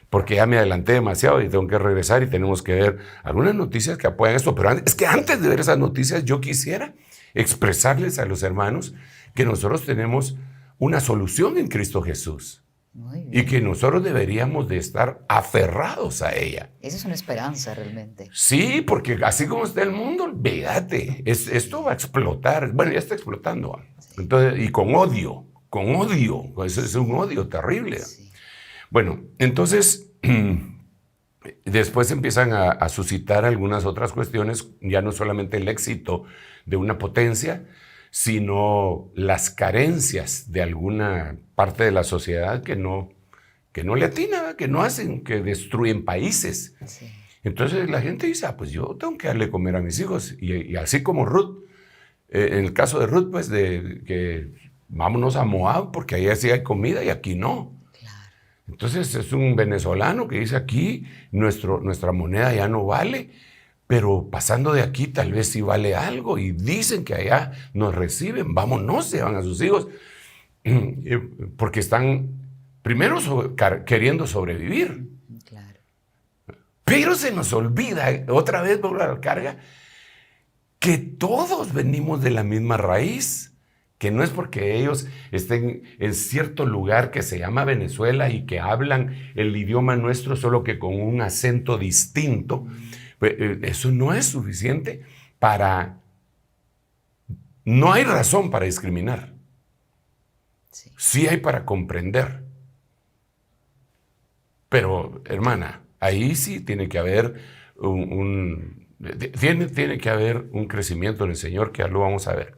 Porque ya me adelanté demasiado y tengo que regresar y tenemos que ver algunas noticias que apoyan esto. Pero es que antes de ver esas noticias, yo quisiera expresarles a los hermanos que nosotros tenemos una solución en Cristo Jesús. Muy bien. Y que nosotros deberíamos de estar aferrados a ella. Esa es una esperanza realmente. Sí, porque así como está el mundo, olvídate, esto va a explotar. Bueno, ya está explotando. Entonces, y con odio, eso es un odio terrible. Sí. Bueno, entonces, después empiezan a suscitar algunas otras cuestiones, ya no solamente el éxito de una potencia, sino las carencias de alguna parte de la sociedad que no le atina, que no hacen, que destruyen países. Sí. Entonces la gente dice, pues yo tengo que darle comer a mis hijos. Y así como Ruth, en el caso de Ruth, pues de que vámonos a Moab porque ahí sí hay comida y aquí no. Claro. Entonces es un venezolano que dice aquí nuestra moneda ya no vale, pero pasando de aquí tal vez sí vale algo y dicen que allá nos reciben, vámonos, se van a sus hijos, porque están primero queriendo sobrevivir. Claro. Pero se nos olvida, otra vez vuelvo a la carga, que todos venimos de la misma raíz, que no es porque ellos estén en cierto lugar que se llama Venezuela y que hablan el idioma nuestro solo que con un acento distinto. Eso no es suficiente no hay razón para discriminar. Sí. Sí hay para comprender. Pero, hermana, ahí sí tiene que haber tiene que haber un crecimiento en el Señor, que ya lo vamos a ver.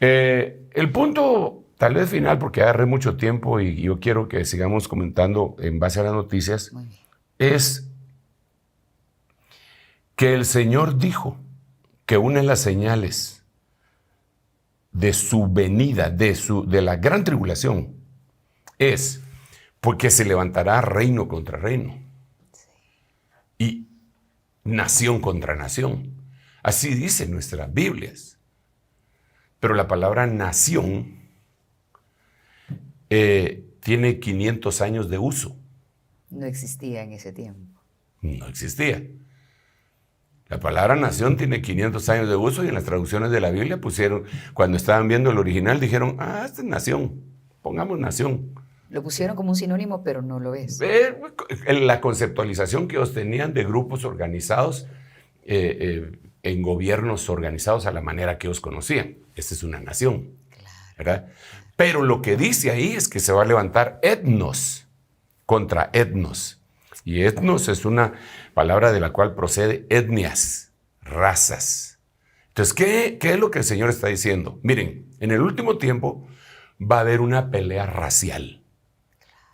El punto, tal vez final, porque agarré mucho tiempo y yo quiero que sigamos comentando en base a las noticias, es que el Señor dijo que una de las señales de su venida, de la gran tribulación, es porque se levantará reino contra reino y nación contra nación. Así dicen nuestras Biblias. Pero la palabra nación tiene 500 años de uso. No existía en ese tiempo. No existía. La palabra nación tiene 500 años de uso y en las traducciones de la Biblia pusieron, cuando estaban viendo el original, dijeron, esta es nación, pongamos nación. Lo pusieron como un sinónimo, pero no lo es. La conceptualización que ellos tenían de grupos organizados en gobiernos organizados a la manera que ellos conocían. Esta es una nación, ¿verdad? Pero lo que dice ahí es que se va a levantar etnos contra etnos. Y etnos es una palabra de la cual procede etnias, razas. Entonces, ¿qué es lo que el Señor está diciendo? Miren, en el último tiempo va a haber una pelea racial.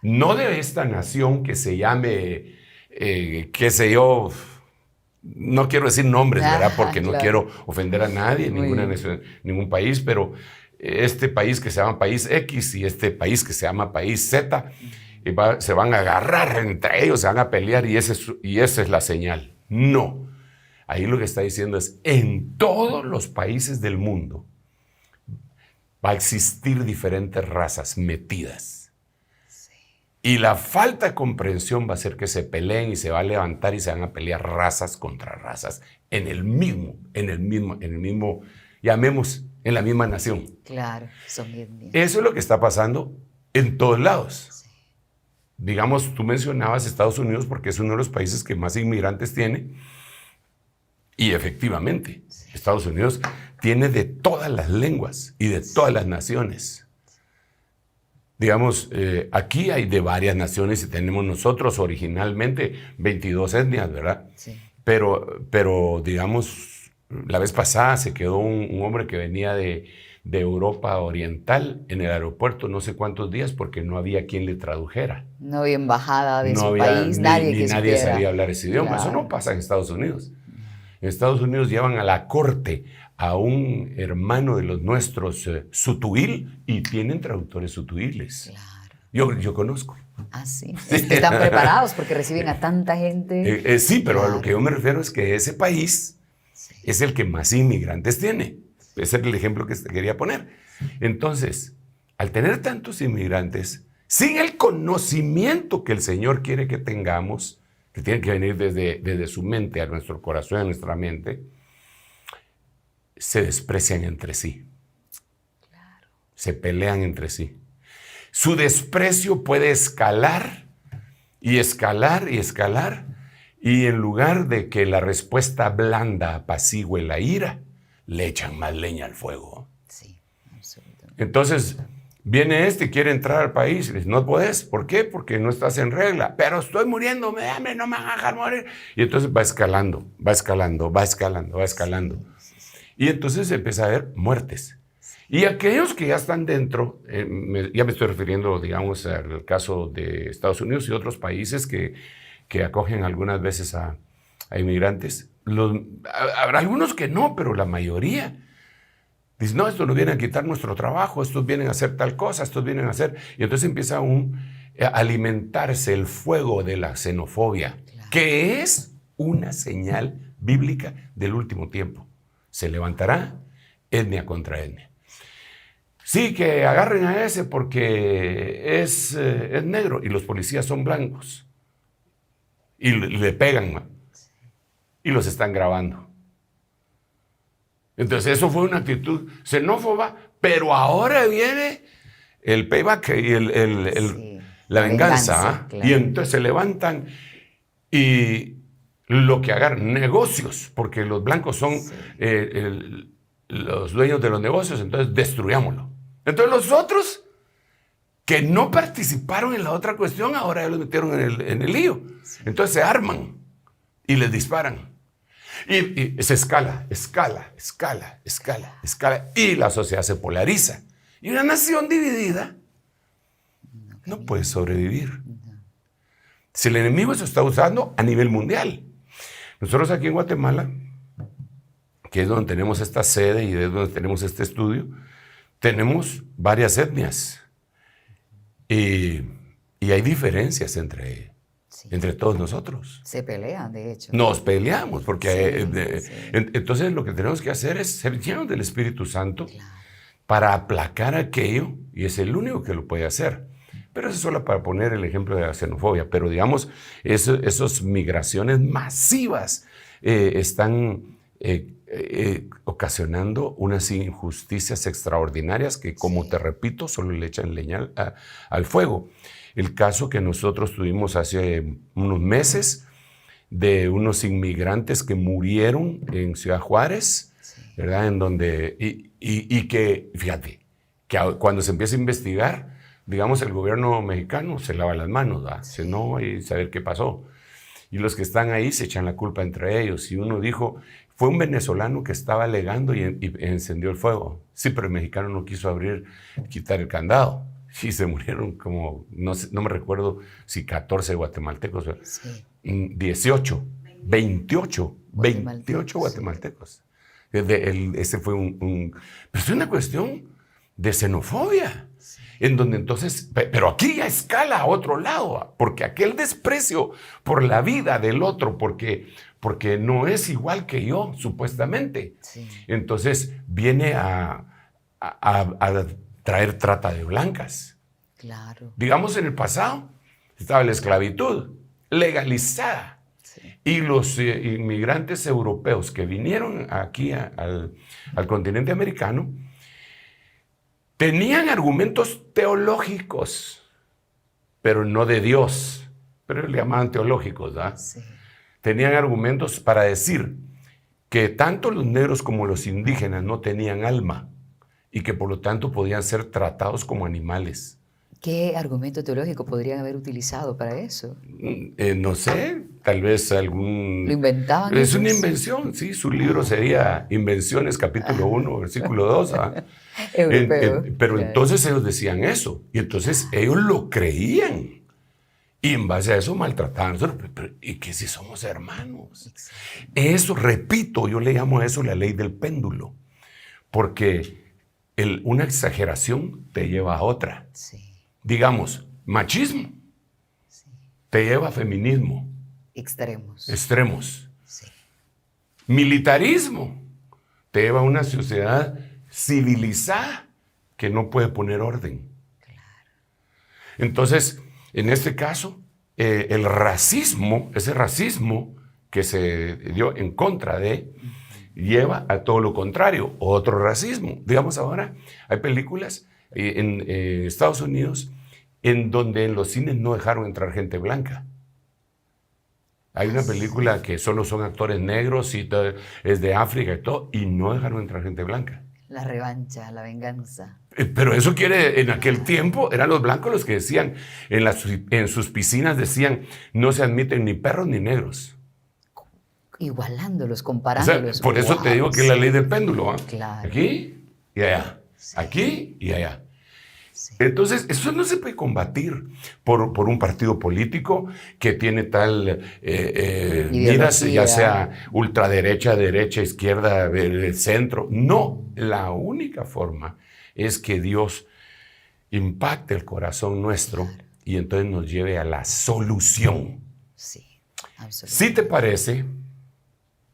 No de esta nación que se llame, qué sé yo, no quiero decir nombres, ¿verdad? Porque no quiero ofender a nadie, ningún país, pero este país que se llama país X y este país que se llama país Z, se van a agarrar entre ellos, se van a pelear y esa es la señal. No. Ahí lo que está diciendo es, en todos los países del mundo va a existir diferentes razas metidas. Sí. Y la falta de comprensión va a hacer que se peleen y se va a levantar y se van a pelear razas contra razas en el mismo, llamemos, en la misma nación. Claro, son bien. Eso es lo que está pasando en todos lados. Digamos, tú mencionabas Estados Unidos porque es uno de los países que más inmigrantes tiene. Y efectivamente, Estados Unidos tiene de todas las lenguas y de todas las naciones. Digamos, aquí hay de varias naciones y tenemos nosotros originalmente 22 etnias, ¿verdad? Sí. Pero digamos, la vez pasada se quedó un hombre que venía de Europa Oriental en el aeropuerto no sé cuántos días porque no había quien le tradujera. No había embajada de su país, nadie sabía hablar ese idioma. Claro. Eso no pasa en Estados Unidos. En Estados Unidos llevan a la corte a un hermano de los nuestros, sutuil, y tienen traductores sutuiles. Claro. Yo conozco. Ah, sí. Están preparados porque reciben a tanta gente. Sí, pero claro. A lo que yo me refiero es que ese país es el que más inmigrantes tiene. Ese es el ejemplo que te quería poner. Entonces, al tener tantos inmigrantes, sin el conocimiento que el Señor quiere que tengamos, que tiene que venir desde su mente a nuestro corazón, a nuestra mente, se desprecian entre sí. Se pelean entre sí. Su desprecio puede escalar y escalar y escalar, y en lugar de que la respuesta blanda apacigüe la ira, le echan más leña al fuego. Sí, absolutamente. Entonces, viene y quiere entrar al país, y dice, no podés. ¿Por qué? Porque no estás en regla. Pero estoy muriéndome de hambre, no me van a dejar morir. Y entonces va escalando, va escalando, va escalando, va escalando. Y entonces se empieza a ver muertes. Y aquellos que ya están dentro, ya me estoy refiriendo, digamos, al caso de Estados Unidos y otros países que acogen algunas veces a inmigrantes. Habrá algunos que no, pero la mayoría dicen, no, estos nos vienen a quitar nuestro trabajo, estos vienen a hacer tal cosa, estos vienen a hacer... Y entonces empieza a alimentarse el fuego de la xenofobia, que es una señal bíblica del último tiempo. Se levantará etnia contra etnia. Sí, que agarren a ese porque es negro y los policías son blancos. Y le pegan y los están grabando. Entonces eso fue una actitud xenófoba, pero ahora viene el payback y la venganza. Claro. Y entonces se levantan y lo que agarran, negocios, porque los blancos son los dueños de los negocios, entonces destruyámoslo. Entonces los otros que no participaron en la otra cuestión, ahora ya los metieron en el lío. Entonces se arman y les disparan. Y se escala, y la sociedad se polariza. Y una nación dividida no puede sobrevivir. Si el enemigo se está usando a nivel mundial. Nosotros aquí en Guatemala, que es donde tenemos esta sede y es donde tenemos este estudio, tenemos varias etnias. Y hay diferencias entre todos nosotros. Se pelean, de hecho. Nos peleamos, porque entonces lo que tenemos que hacer es ser llenos del Espíritu Santo para aplacar aquello, y es el único que lo puede hacer. Pero eso es solo para poner el ejemplo de la xenofobia. Pero digamos, esas migraciones masivas están ocasionando unas injusticias extraordinarias que, como te repito, solo le echan leña al fuego. El caso que nosotros tuvimos hace unos meses de unos inmigrantes que murieron en Ciudad Juárez, ¿verdad? En donde, y que, fíjate, que cuando se empieza a investigar, digamos, el gobierno mexicano se lava las manos, ¿verdad? Dice, no, y saber qué pasó. Y los que están ahí se echan la culpa entre ellos. Y uno dijo, fue un venezolano que estaba alegando y encendió el fuego. Sí, pero el mexicano no quiso quitar el candado. Y se murieron como, no me recuerdo si 14 guatemaltecos, 18, 28 guatemaltecos. Ese fue pero es una cuestión de xenofobia, en donde entonces, pero aquí ya escala a otro lado, porque aquel desprecio por la vida del otro, porque no es igual que yo, supuestamente. Entonces viene a traer trata de blancas. Claro. Digamos, en el pasado estaba la esclavitud legalizada. Y los inmigrantes europeos que vinieron aquí al continente americano tenían argumentos teológicos, pero no de Dios. Pero le llamaban teológicos, ¿verdad? Sí. Tenían argumentos para decir que tanto los negros como los indígenas no tenían alma y que por lo tanto podían ser tratados como animales. ¿Qué argumento teológico podrían haber utilizado para eso? No sé, tal vez algún... ¿Lo inventaban? Es una invención, sí. Su libro sería Invenciones, capítulo 1, versículo 2. Pero entonces ellos decían eso. Y entonces ellos lo creían. Y en base a eso maltrataban. ¿Y qué si somos hermanos? Eso, repito, yo le llamo a eso la ley del péndulo. Porque una exageración te lleva a otra. Sí. Digamos, machismo te lleva a feminismo. Extremos. Sí. Militarismo te lleva a una sociedad civilizada que no puede poner orden. Claro. Entonces, en este caso, el racismo, ese racismo que se dio en contra de, lleva a todo lo contrario, otro racismo. Digamos ahora, hay películas en Estados Unidos en donde en los cines no dejaron entrar gente blanca. Hay una película que solo son actores negros y todo, es de África y todo, y no dejaron entrar gente blanca. La revancha, la venganza. Pero eso quiere, en aquel tiempo eran los blancos los que decían, en sus piscinas decían, no se admiten ni perros ni negros. Igualándolos, O comparándolos. sea, por eso te digo que es la ley del péndulo. Claro. Aquí y allá. Sí. Aquí y allá. Sí. Entonces, eso no se puede combatir por un partido político que tiene tal miras, ya sea ultraderecha, derecha, izquierda, centro. No, la única forma es que Dios impacte el corazón nuestro y entonces nos lleve a la solución. Sí, absolutamente. Si te parece,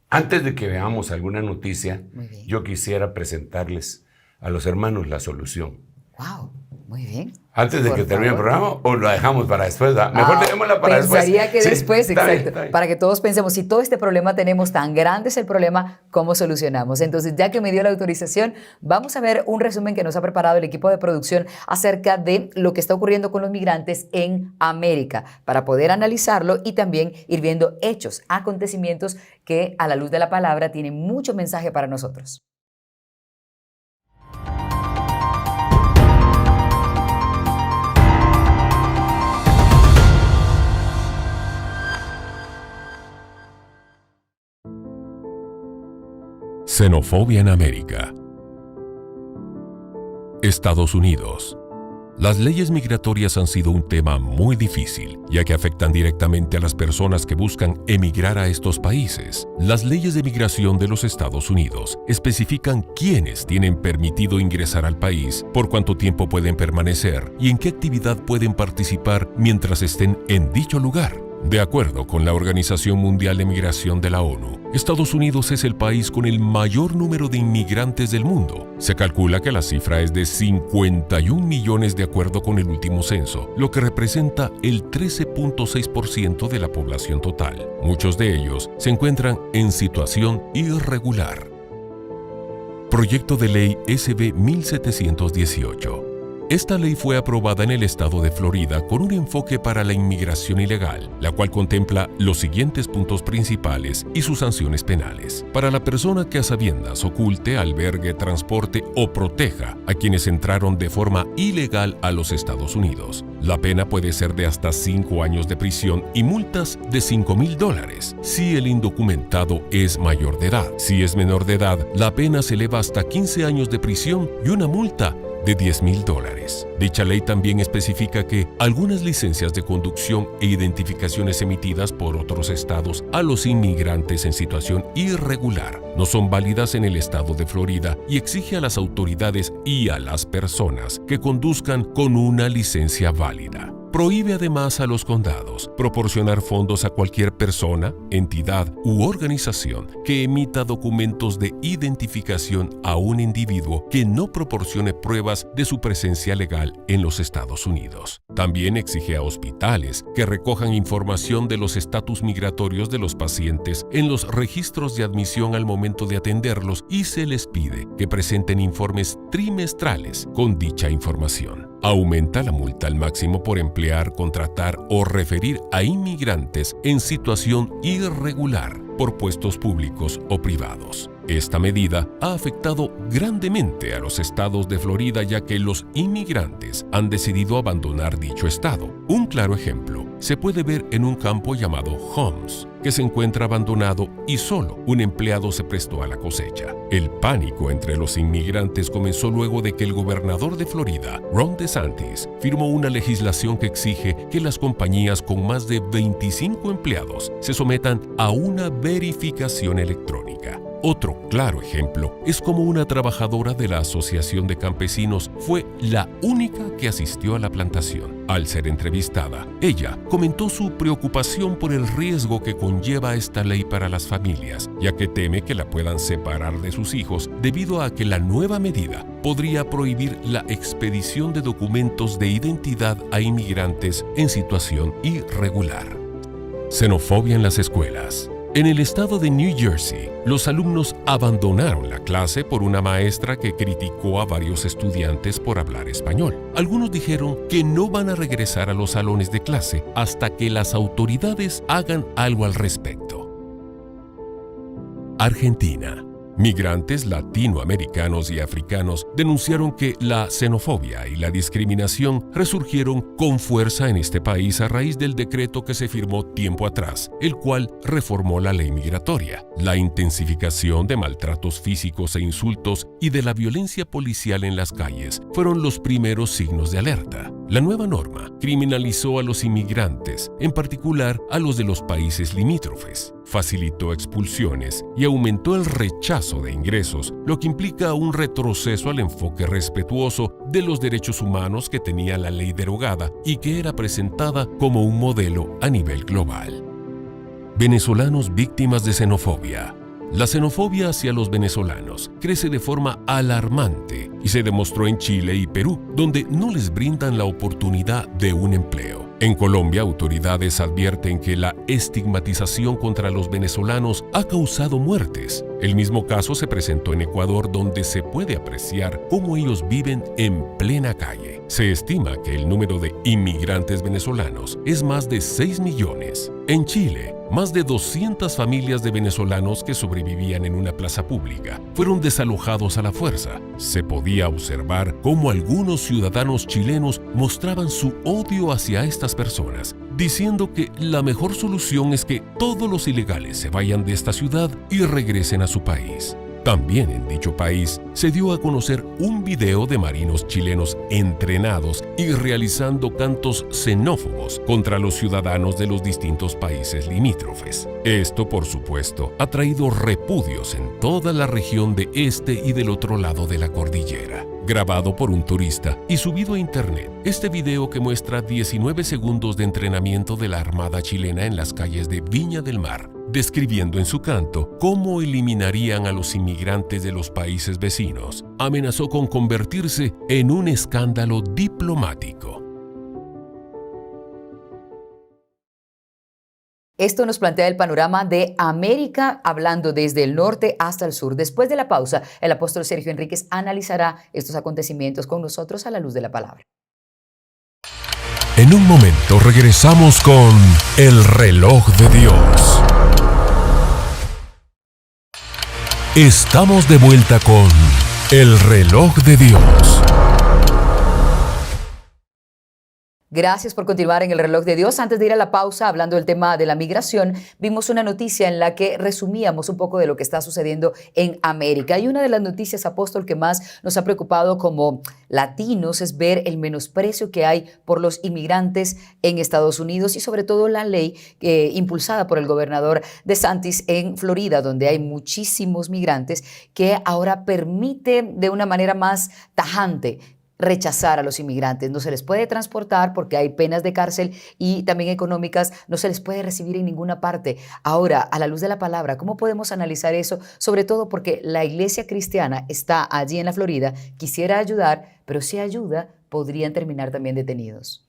antes de que veamos alguna noticia, Muy bien. yo quisiera presentarles a los hermanos la solución. Wow, muy bien. Antes de Por que termine el favor. programa, o lo dejamos para después. Mejor dejémosla para después. Pensaría que Sí, después, está bien, exacto. está bien. Para que todos pensemos, si todo este problema tenemos, tan grande es el problema, ¿cómo solucionamos? Entonces, ya que me dio la autorización, vamos a ver un resumen que nos ha preparado el equipo de producción acerca de lo que está ocurriendo con los migrantes en América, para poder analizarlo y también ir viendo hechos, acontecimientos que a la luz de la palabra tienen mucho mensaje para nosotros. Xenofobia en América. Estados Unidos. Las leyes migratorias han sido un tema muy difícil, ya que afectan directamente a las personas que buscan emigrar a estos países. Las leyes de migración de los Estados Unidos especifican quiénes tienen permitido ingresar al país, por cuánto tiempo pueden permanecer y en qué actividad pueden participar mientras estén en dicho lugar. De acuerdo con la Organización Mundial de Migración de la ONU, Estados Unidos es el país con el mayor número de inmigrantes del mundo. Se calcula que la cifra es de 51 millones de acuerdo con el último censo, lo que representa el 13.6% de la población total. Muchos de ellos se encuentran en situación irregular. Proyecto de Ley SB 1718. Esta ley fue aprobada en el estado de Florida con un enfoque para la inmigración ilegal, la cual contempla los siguientes puntos principales y sus sanciones penales. Para la persona que a sabiendas oculte, albergue, transporte o proteja a quienes entraron de forma ilegal a los Estados Unidos, la pena puede ser de hasta 5 años de prisión y multas de $5,000 si el indocumentado es mayor de edad. Si es menor de edad, la pena se eleva hasta 15 años de prisión y una multa de $10,000. Dicha ley también especifica que algunas licencias de conducción e identificaciones emitidas por otros estados a los inmigrantes en situación irregular no son válidas en el estado de Florida y exige a las autoridades y a las personas que conduzcan con una licencia válida. Prohíbe además a los condados proporcionar fondos a cualquier persona, entidad u organización que emita documentos de identificación a un individuo que no proporcione pruebas de su presencia legal en los Estados Unidos. También exige a hospitales que recojan información de los estatus migratorios de los pacientes en los registros de admisión al momento de atenderlos y se les pide que presenten informes trimestrales con dicha información. Aumenta la multa al máximo por emplear, contratar o referir a inmigrantes en situación irregular por puestos públicos o privados. Esta medida ha afectado grandemente a los estados de Florida, ya que los inmigrantes han decidido abandonar dicho estado. Un claro ejemplo se puede ver en un campo llamado Holmes, que se encuentra abandonado y solo un empleado se prestó a la cosecha. El pánico entre los inmigrantes comenzó luego de que el gobernador de Florida, Ron DeSantis, firmó una legislación que exige que las compañías con más de 25 empleados se sometan a una verificación electrónica. Otro claro ejemplo es cómo una trabajadora de la Asociación de Campesinos fue la única que asistió a la plantación. Al ser entrevistada, ella comentó su preocupación por el riesgo que conlleva esta ley para las familias, ya que teme que la puedan separar de sus hijos debido a que la nueva medida podría prohibir la expedición de documentos de identidad a inmigrantes en situación irregular. Xenofobia en las escuelas. En el estado de New Jersey, los alumnos abandonaron la clase por una maestra que criticó a varios estudiantes por hablar español. Algunos dijeron que no van a regresar a los salones de clase hasta que las autoridades hagan algo al respecto. Argentina. Migrantes latinoamericanos y africanos denunciaron que la xenofobia y la discriminación resurgieron con fuerza en este país a raíz del decreto que se firmó tiempo atrás, el cual reformó la ley migratoria. La intensificación de maltratos físicos e insultos y de la violencia policial en las calles fueron los primeros signos de alerta. La nueva norma criminalizó a los inmigrantes, en particular a los de los países limítrofes, facilitó expulsiones y aumentó el rechazo de ingresos, lo que implica un retroceso al enfoque respetuoso de los derechos humanos que tenía la ley derogada y que era presentada como un modelo a nivel global. Venezolanos víctimas de xenofobia. La xenofobia hacia los venezolanos crece de forma alarmante y se demostró en Chile y Perú, donde no les brindan la oportunidad de un empleo. En Colombia, autoridades advierten que la estigmatización contra los venezolanos ha causado muertes. El mismo caso se presentó en Ecuador, donde se puede apreciar cómo ellos viven en plena calle. Se estima que el número de inmigrantes venezolanos es más de 6 millones. En Chile, más de 200 familias de venezolanos que sobrevivían en una plaza pública fueron desalojados a la fuerza. Se podía observar cómo algunos ciudadanos chilenos mostraban su odio hacia estas personas, diciendo que la mejor solución es que todos los ilegales se vayan de esta ciudad y regresen a su país. También en dicho país se dio a conocer un video de marinos chilenos entrenados y realizando cantos xenófobos contra los ciudadanos de los distintos países limítrofes. Esto, por supuesto, ha traído repudios en toda la región de este y del otro lado de la cordillera. Grabado por un turista y subido a internet, este video que muestra 19 segundos de entrenamiento de la Armada chilena en las calles de Viña del Mar, describiendo en su canto cómo eliminarían a los inmigrantes de los países vecinos, amenazó con convertirse en un escándalo diplomático. Esto nos plantea el panorama de América, hablando desde el norte hasta el sur. Después de la pausa, el apóstol Sergio Enríquez analizará estos acontecimientos con nosotros a la luz de la palabra. En un momento regresamos con El Reloj de Dios. Estamos de vuelta con El Reloj de Dios. Gracias por continuar en El Reloj de Dios. Antes de ir a la pausa, hablando del tema de la migración, vimos una noticia en la que resumíamos un poco de lo que está sucediendo en América. Y una de las noticias, apóstol, que más nos ha preocupado como latinos es ver el menosprecio que hay por los inmigrantes en Estados Unidos y sobre todo la ley impulsada por el gobernador DeSantis en Florida, donde hay muchísimos migrantes, que ahora permite de una manera más tajante rechazar a los inmigrantes. No se les puede transportar porque hay penas de cárcel y también económicas, no se les puede recibir en ninguna parte. Ahora, a la luz de la palabra, ¿cómo podemos analizar eso? Sobre todo porque la iglesia cristiana está allí en la Florida, quisiera ayudar, pero si ayuda, podrían terminar también detenidos.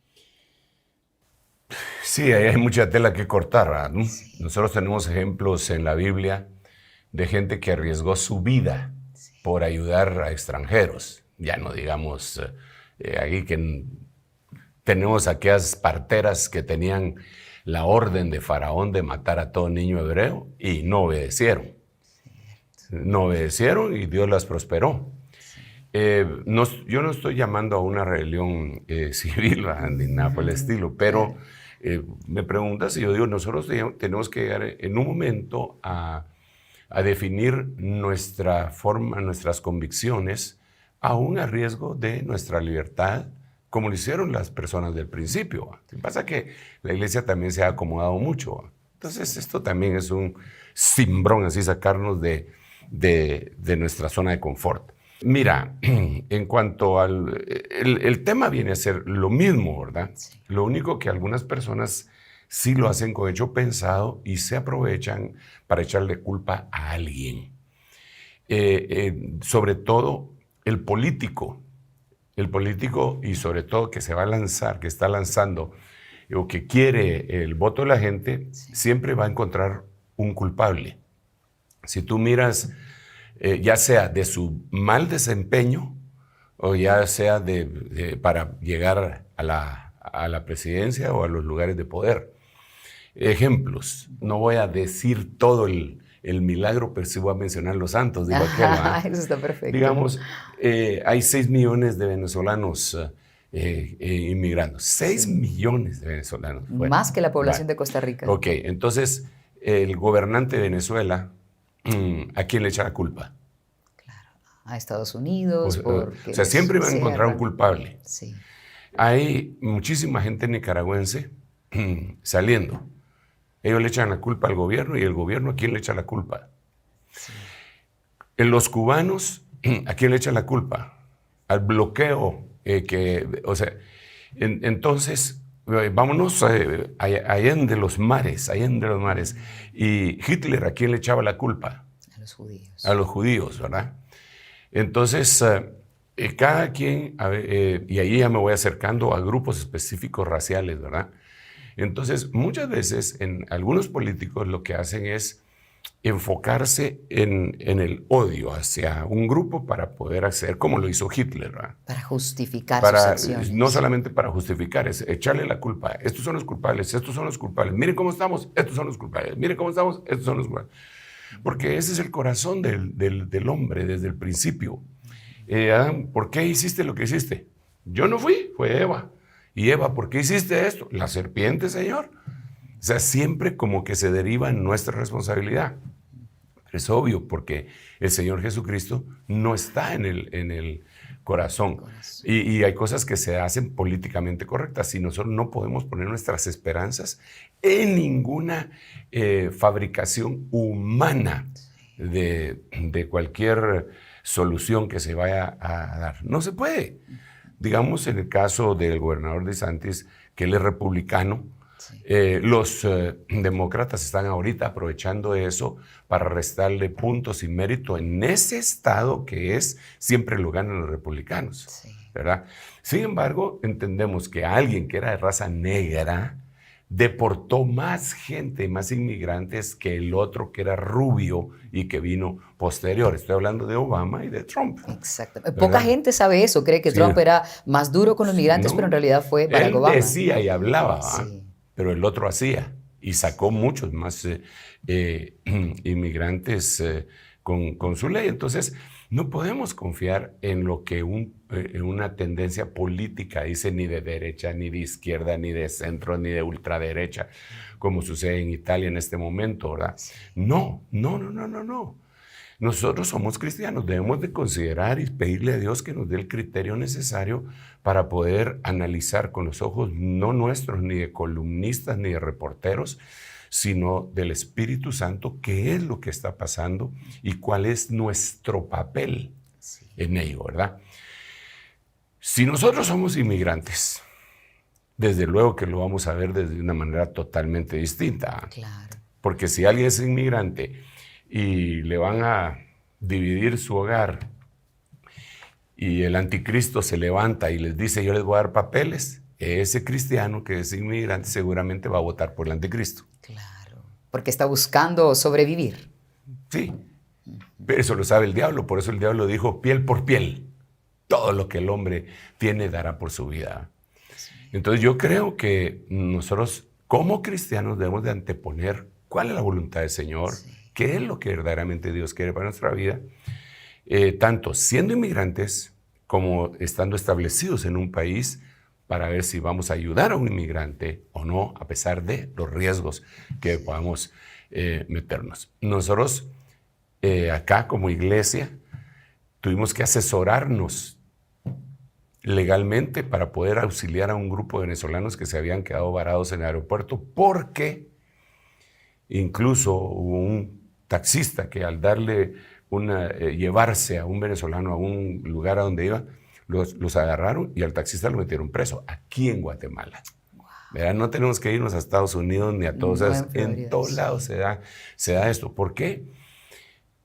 Sí, ahí hay mucha tela que cortar, ¿no? Sí. Nosotros tenemos ejemplos en la Biblia de gente que arriesgó su vida por ayudar a extranjeros. Ya no digamos aquí que tenemos aquellas parteras que tenían la orden de Faraón de matar a todo niño hebreo y no obedecieron. No obedecieron y Dios las prosperó. Yo no estoy llamando a una rebelión civil ni nada por el estilo, pero me preguntas y yo digo, nosotros tenemos que llegar en un momento a definir nuestra forma, nuestras convicciones, aún a riesgo de nuestra libertad, como lo hicieron las personas del principio. Lo que pasa es que la iglesia también se ha acomodado mucho. Entonces esto también es un cimbrón, así sacarnos de nuestra zona de confort. Mira, en cuanto al... El tema viene a ser lo mismo, ¿verdad? Sí. Lo único que algunas personas sí lo hacen con hecho pensado y se aprovechan para echarle culpa a alguien. Sobre todo el político y sobre todo que se va a lanzar, que está lanzando o que quiere el voto de la gente, siempre va a encontrar un culpable. Si tú miras, ya sea de su mal desempeño o ya sea para llegar a la presidencia o a los lugares de poder. Ejemplos, no voy a decir todo el milagro, pero sí voy a mencionar los santos. Digo, eso está perfecto. Digamos, hay 6 millones de venezolanos inmigrando. 6 millones de venezolanos. Bueno, más que la población de Costa Rica. Ok, entonces el gobernante de Venezuela, ¿a quién le echa la culpa? Claro, a Estados Unidos. O sea, siempre van a encontrar un culpable. Sí. Hay muchísima gente nicaragüense saliendo. Ellos le echan la culpa al gobierno y el gobierno, ¿a quién le echa la culpa? Sí. En los cubanos, ¿a quién le echan la culpa? Al bloqueo. Entonces, vámonos allende los mares. Y Hitler, ¿a quién le echaba la culpa? A los judíos. A los judíos, ¿verdad? Entonces, cada quien, y ahí ya me voy acercando a grupos específicos raciales, ¿verdad? Entonces, muchas veces en algunos políticos lo que hacen es enfocarse en el odio hacia un grupo para poder hacer como lo hizo Hitler, ¿verdad? Para justificar sus acciones. No solamente para justificar, es echarle la culpa. Estos son los culpables, estos son los culpables. Miren cómo estamos, estos son los culpables. Miren cómo estamos, estos son los culpables. Porque ese es el corazón del hombre desde el principio. Adán, ¿por qué hiciste lo que hiciste? Yo no fui, fue Eva. Y Eva, ¿por qué hiciste esto? La serpiente, Señor. O sea, siempre como que se deriva en nuestra responsabilidad. Pero es obvio, porque el Señor Jesucristo no está en el corazón. Y hay cosas que se hacen políticamente correctas. Y nosotros no podemos poner nuestras esperanzas en ninguna fabricación humana de cualquier solución que se vaya a dar. No se puede. Digamos, en el caso del gobernador DeSantis, que él es republicano, sí. Los demócratas están ahorita aprovechando eso para restarle puntos y mérito en ese estado que siempre lo ganan los republicanos, sí. ¿Verdad? Sin embargo, entendemos que alguien que era de raza negra deportó más gente, más inmigrantes que el otro que era rubio y que vino posterior. Estoy hablando de Obama y de Trump. Exacto. Poca gente sabe eso, cree que Trump era más duro con los migrantes, pero en realidad fue Barack Obama. Él decía y hablaba, sí. Pero el otro hacía y sacó muchos más inmigrantes con su ley. Entonces, no podemos confiar en lo que una tendencia política dice, ni de derecha, ni de izquierda, ni de centro, ni de ultraderecha, como sucede en Italia en este momento, ¿verdad? No. Nosotros somos cristianos, debemos de considerar y pedirle a Dios que nos dé el criterio necesario para poder analizar con los ojos no nuestros, ni de columnistas, ni de reporteros, sino del Espíritu Santo, qué es lo que está pasando y cuál es nuestro papel en ello, ¿verdad? Si nosotros somos inmigrantes, desde luego que lo vamos a ver desde una manera totalmente distinta. Claro. Porque si alguien es inmigrante y le van a dividir su hogar y el anticristo se levanta y les dice, yo les voy a dar papeles, ese cristiano que es inmigrante seguramente va a votar por el anticristo. Claro, porque está buscando sobrevivir. Sí, pero eso lo sabe el diablo, por eso el diablo dijo piel por piel. Todo lo que el hombre tiene dará por su vida. Entonces yo creo que nosotros como cristianos debemos de anteponer cuál es la voluntad del Señor, qué es lo que verdaderamente Dios quiere para nuestra vida, tanto siendo inmigrantes como estando establecidos en un país, para ver si vamos a ayudar a un inmigrante o no, a pesar de los riesgos que podamos meternos. Nosotros acá como iglesia tuvimos que asesorarnos legalmente para poder auxiliar a un grupo de venezolanos que se habían quedado varados en el aeropuerto, porque incluso hubo un taxista que al llevarse a un venezolano a un lugar a donde iba, los agarraron y al taxista lo metieron preso aquí en Guatemala. Wow. No tenemos que irnos a Estados Unidos ni a todos lados. En todos lados se da esto. ¿Por qué?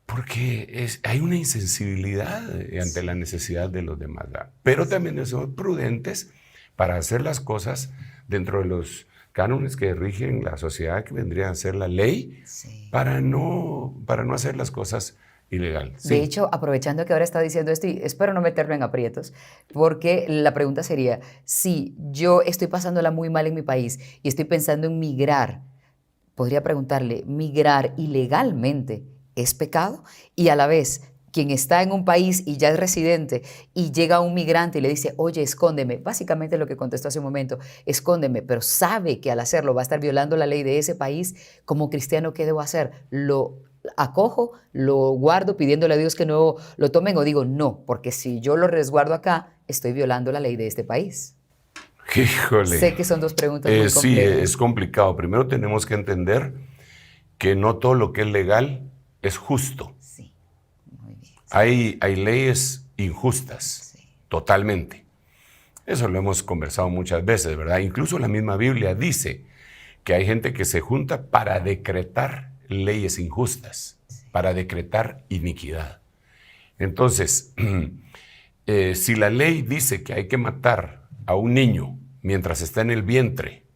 Porque hay una insensibilidad ante la necesidad de los demás, ¿verdad? Pero también somos prudentes para hacer las cosas dentro cánones que rigen la sociedad, que vendrían a ser la ley, Sí. para no hacer las cosas ilegal. Sí. De hecho, aprovechando que ahora está diciendo esto, y espero no meterlo en aprietos, porque la pregunta sería, si yo estoy pasándola muy mal en mi país y estoy pensando en migrar, podría preguntarle, ¿migrar ilegalmente es pecado? Y a la vez, quien está en un país y ya es residente y llega un migrante y le dice, oye, escóndeme, básicamente lo que contestó hace un momento, escóndeme, pero sabe que al hacerlo va a estar violando la ley de ese país, como cristiano, ¿qué debo hacer? ¿Lo acojo, lo guardo pidiéndole a Dios que no lo tomen, o digo no, porque si yo lo resguardo acá, estoy violando la ley de este país? Híjole. Sé que son dos preguntas muy Sí, complejas. es complicado. Primero tenemos que entender que no todo lo que es legal es justo. Sí, muy bien. Hay leyes injustas, Sí. totalmente. Eso lo hemos conversado muchas veces, ¿verdad? Incluso la misma Biblia dice que hay gente que se junta para decretar leyes injustas, para decretar iniquidad. Entonces, si la ley dice que hay que matar a un niño mientras está en el vientre,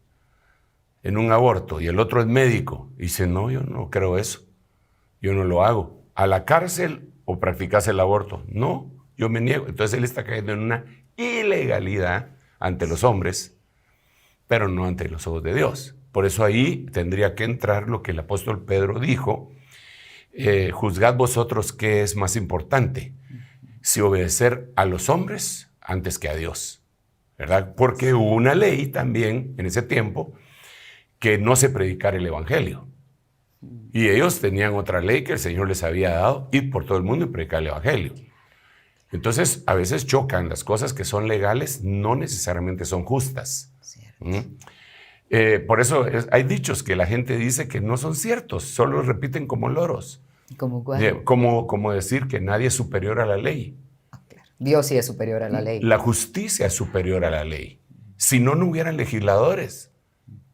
en un aborto, y el otro es médico, y dice, no, yo no creo eso, yo no lo hago. ¿A la cárcel o practicas el aborto? No, yo me niego. Entonces él está cayendo en una ilegalidad ante los hombres, pero no ante los ojos de Dios. Por eso ahí tendría que entrar lo que el apóstol Pedro dijo, juzgad vosotros qué es más importante, si obedecer a los hombres antes que a Dios, ¿verdad? Porque hubo una ley también en ese tiempo que no se predicara el evangelio. Y ellos tenían otra ley que el Señor les había dado, ir por todo el mundo y predicar el evangelio. Entonces, a veces chocan las cosas que son legales, no necesariamente son justas. Por eso hay dichos que la gente dice que no son ciertos, solo repiten como loros. ¿Cómo cuál? Como decir que nadie es superior a la ley. Claro. Dios sí es superior a la ley. La justicia es superior a la ley. Si no, no hubieran legisladores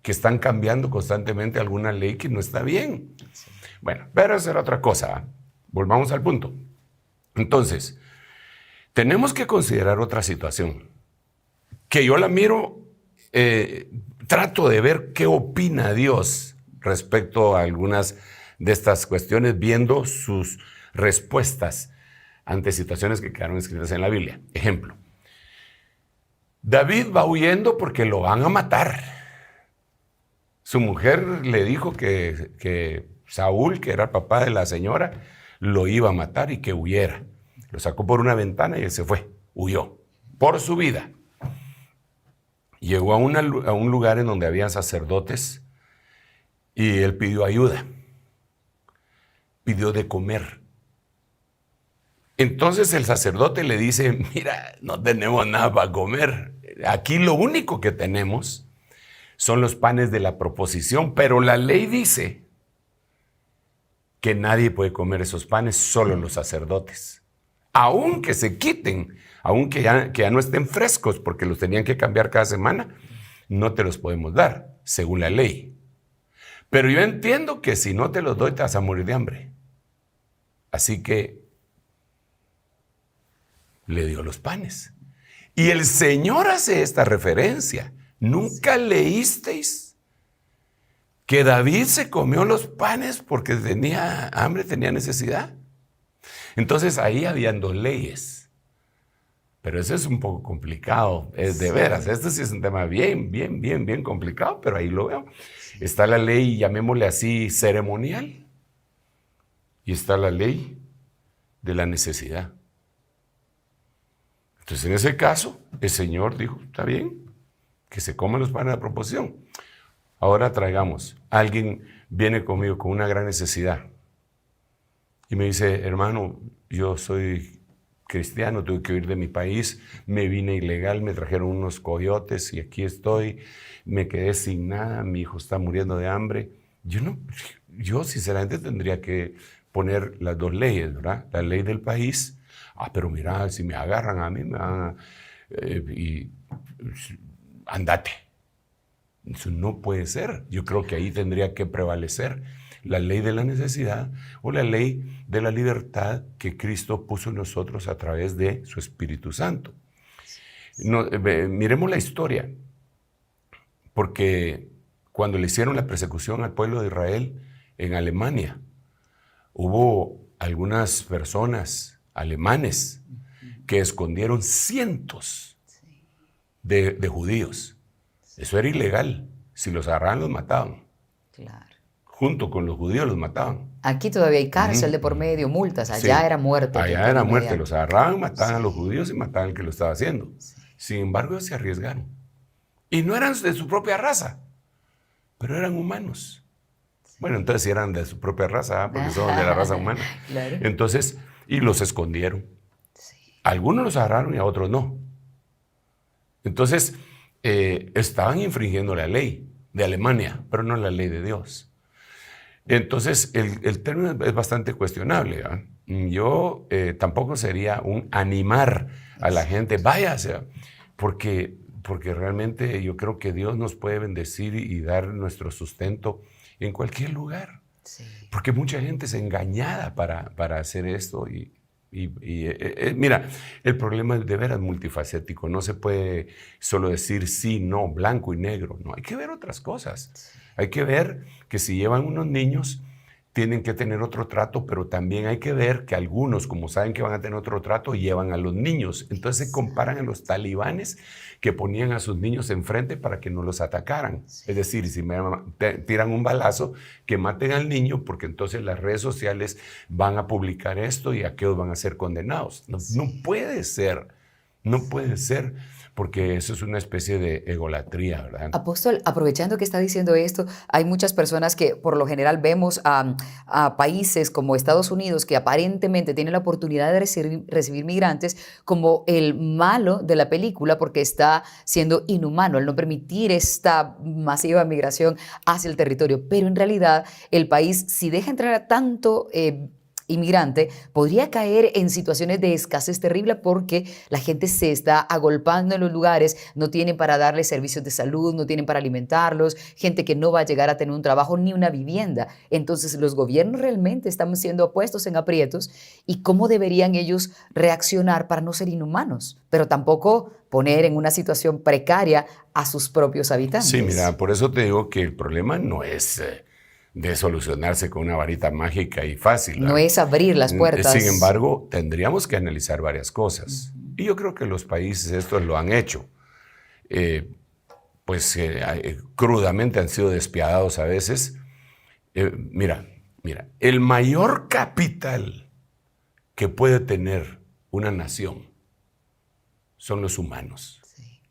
que están cambiando constantemente alguna ley que no está bien. Bueno, pero esa era otra cosa. Volvamos al punto. Entonces, tenemos que considerar otra situación, que yo la miro, trato de ver qué opina Dios respecto a algunas de estas cuestiones, viendo sus respuestas ante situaciones que quedaron escritas en la Biblia. Ejemplo, David va huyendo porque lo van a matar. Su mujer le dijo que Saúl, que era el papá de la señora, lo iba a matar y que huyera. Lo sacó por una ventana y él se fue, huyó, por su vida. Llegó a un lugar en donde había sacerdotes y él pidió ayuda, pidió de comer. Entonces el sacerdote le dice, mira, no tenemos nada para comer. Aquí lo único que tenemos son los panes de la proposición, pero la ley dice que nadie puede comer esos panes, solo los sacerdotes. Aunque se quiten, aunque ya no estén frescos, porque los tenían que cambiar cada semana, no te los podemos dar, según la ley. Pero yo entiendo que si no te los doy, te vas a morir de hambre. Así que le dio los panes. Y el Señor hace esta referencia. ¿Nunca leísteis que David se comió los panes porque tenía hambre, tenía necesidad? Entonces ahí habían dos leyes. Pero eso es un poco complicado, es de veras. Este sí es un tema bien complicado, pero ahí lo veo. Está la ley, llamémosle así, ceremonial. Y está la ley de la necesidad. Entonces, en ese caso, el Señor dijo, está bien, que se coman los panes de proposición. Ahora traigamos, alguien viene conmigo con una gran necesidad y me dice, hermano, yo soy cristiano, tuve que huir de mi país, me vine ilegal, me trajeron unos coyotes y aquí estoy, me quedé sin nada, mi hijo está muriendo de hambre. Yo sinceramente tendría que poner las dos leyes, ¿verdad? La ley del país, pero mira, si me agarran a mí, me van andate. Eso no puede ser. Yo creo que ahí tendría que prevalecer la ley de la necesidad o la ley de la libertad que Cristo puso en nosotros a través de su Espíritu Santo. Miremos la historia, porque cuando le hicieron la persecución al pueblo de Israel en Alemania, hubo algunas personas alemanes que escondieron cientos de judíos. Eso era ilegal. Si los agarraban, los mataban. Claro. Junto con los judíos los mataban. Aquí todavía hay cárcel de por medio, multas. Allá Sí, era muerte. allá era muerte. Los agarraban, mataban a los judíos y mataban al que lo estaba haciendo. Sin embargo, se arriesgaron. Y no eran de su propia raza, pero eran humanos. Bueno, entonces sí eran de su propia raza, porque son de la raza humana. Claro. Entonces, y los escondieron. Algunos los agarraron y a otros no. Entonces, estaban infringiendo la ley de Alemania, pero no la ley de Dios. Entonces, el término es bastante cuestionable, ¿eh? Yo tampoco sería un animar a la gente, váyase, porque realmente yo creo que Dios nos puede bendecir y dar nuestro sustento en cualquier lugar. Sí. Porque mucha gente es engañada para hacer esto mira, el problema de veras multifacético. No se puede solo decir sí, no, blanco y negro. No, hay que ver otras cosas. Hay que ver que si llevan unos niños, tienen que tener otro trato, pero también hay que ver que algunos, como saben que van a tener otro trato, llevan a los niños. Entonces se comparan a los talibanes que ponían a sus niños enfrente para que no los atacaran. Sí. Es decir, si me tiran un balazo, que maten al niño, porque entonces las redes sociales van a publicar esto y aquellos van a ser condenados. No, no puede ser, no puede ser. Porque eso es una especie de egolatría, ¿verdad? Apóstol, aprovechando que está diciendo esto, hay muchas personas que por lo general vemos a países como Estados Unidos que aparentemente tienen la oportunidad de recibir migrantes como el malo de la película porque está siendo inhumano al no permitir esta masiva migración hacia el territorio. Pero en realidad el país, si deja entrar a tanto inmigrante, podría caer en situaciones de escasez terrible porque la gente se está agolpando en los lugares, no tienen para darles servicios de salud, no tienen para alimentarlos, gente que no va a llegar a tener un trabajo ni una vivienda. Entonces los gobiernos realmente están siendo puestos en aprietos y cómo deberían ellos reaccionar para no ser inhumanos, pero tampoco poner en una situación precaria a sus propios habitantes. Sí, mira, por eso te digo que el problema no es de solucionarse con una varita mágica y fácil, ¿verdad? No es abrir las puertas. Sin embargo, tendríamos que analizar varias cosas. Y yo creo que los países estos lo han hecho. Crudamente han sido despiadados a veces. Mira, el mayor capital que puede tener una nación son los humanos. Sí.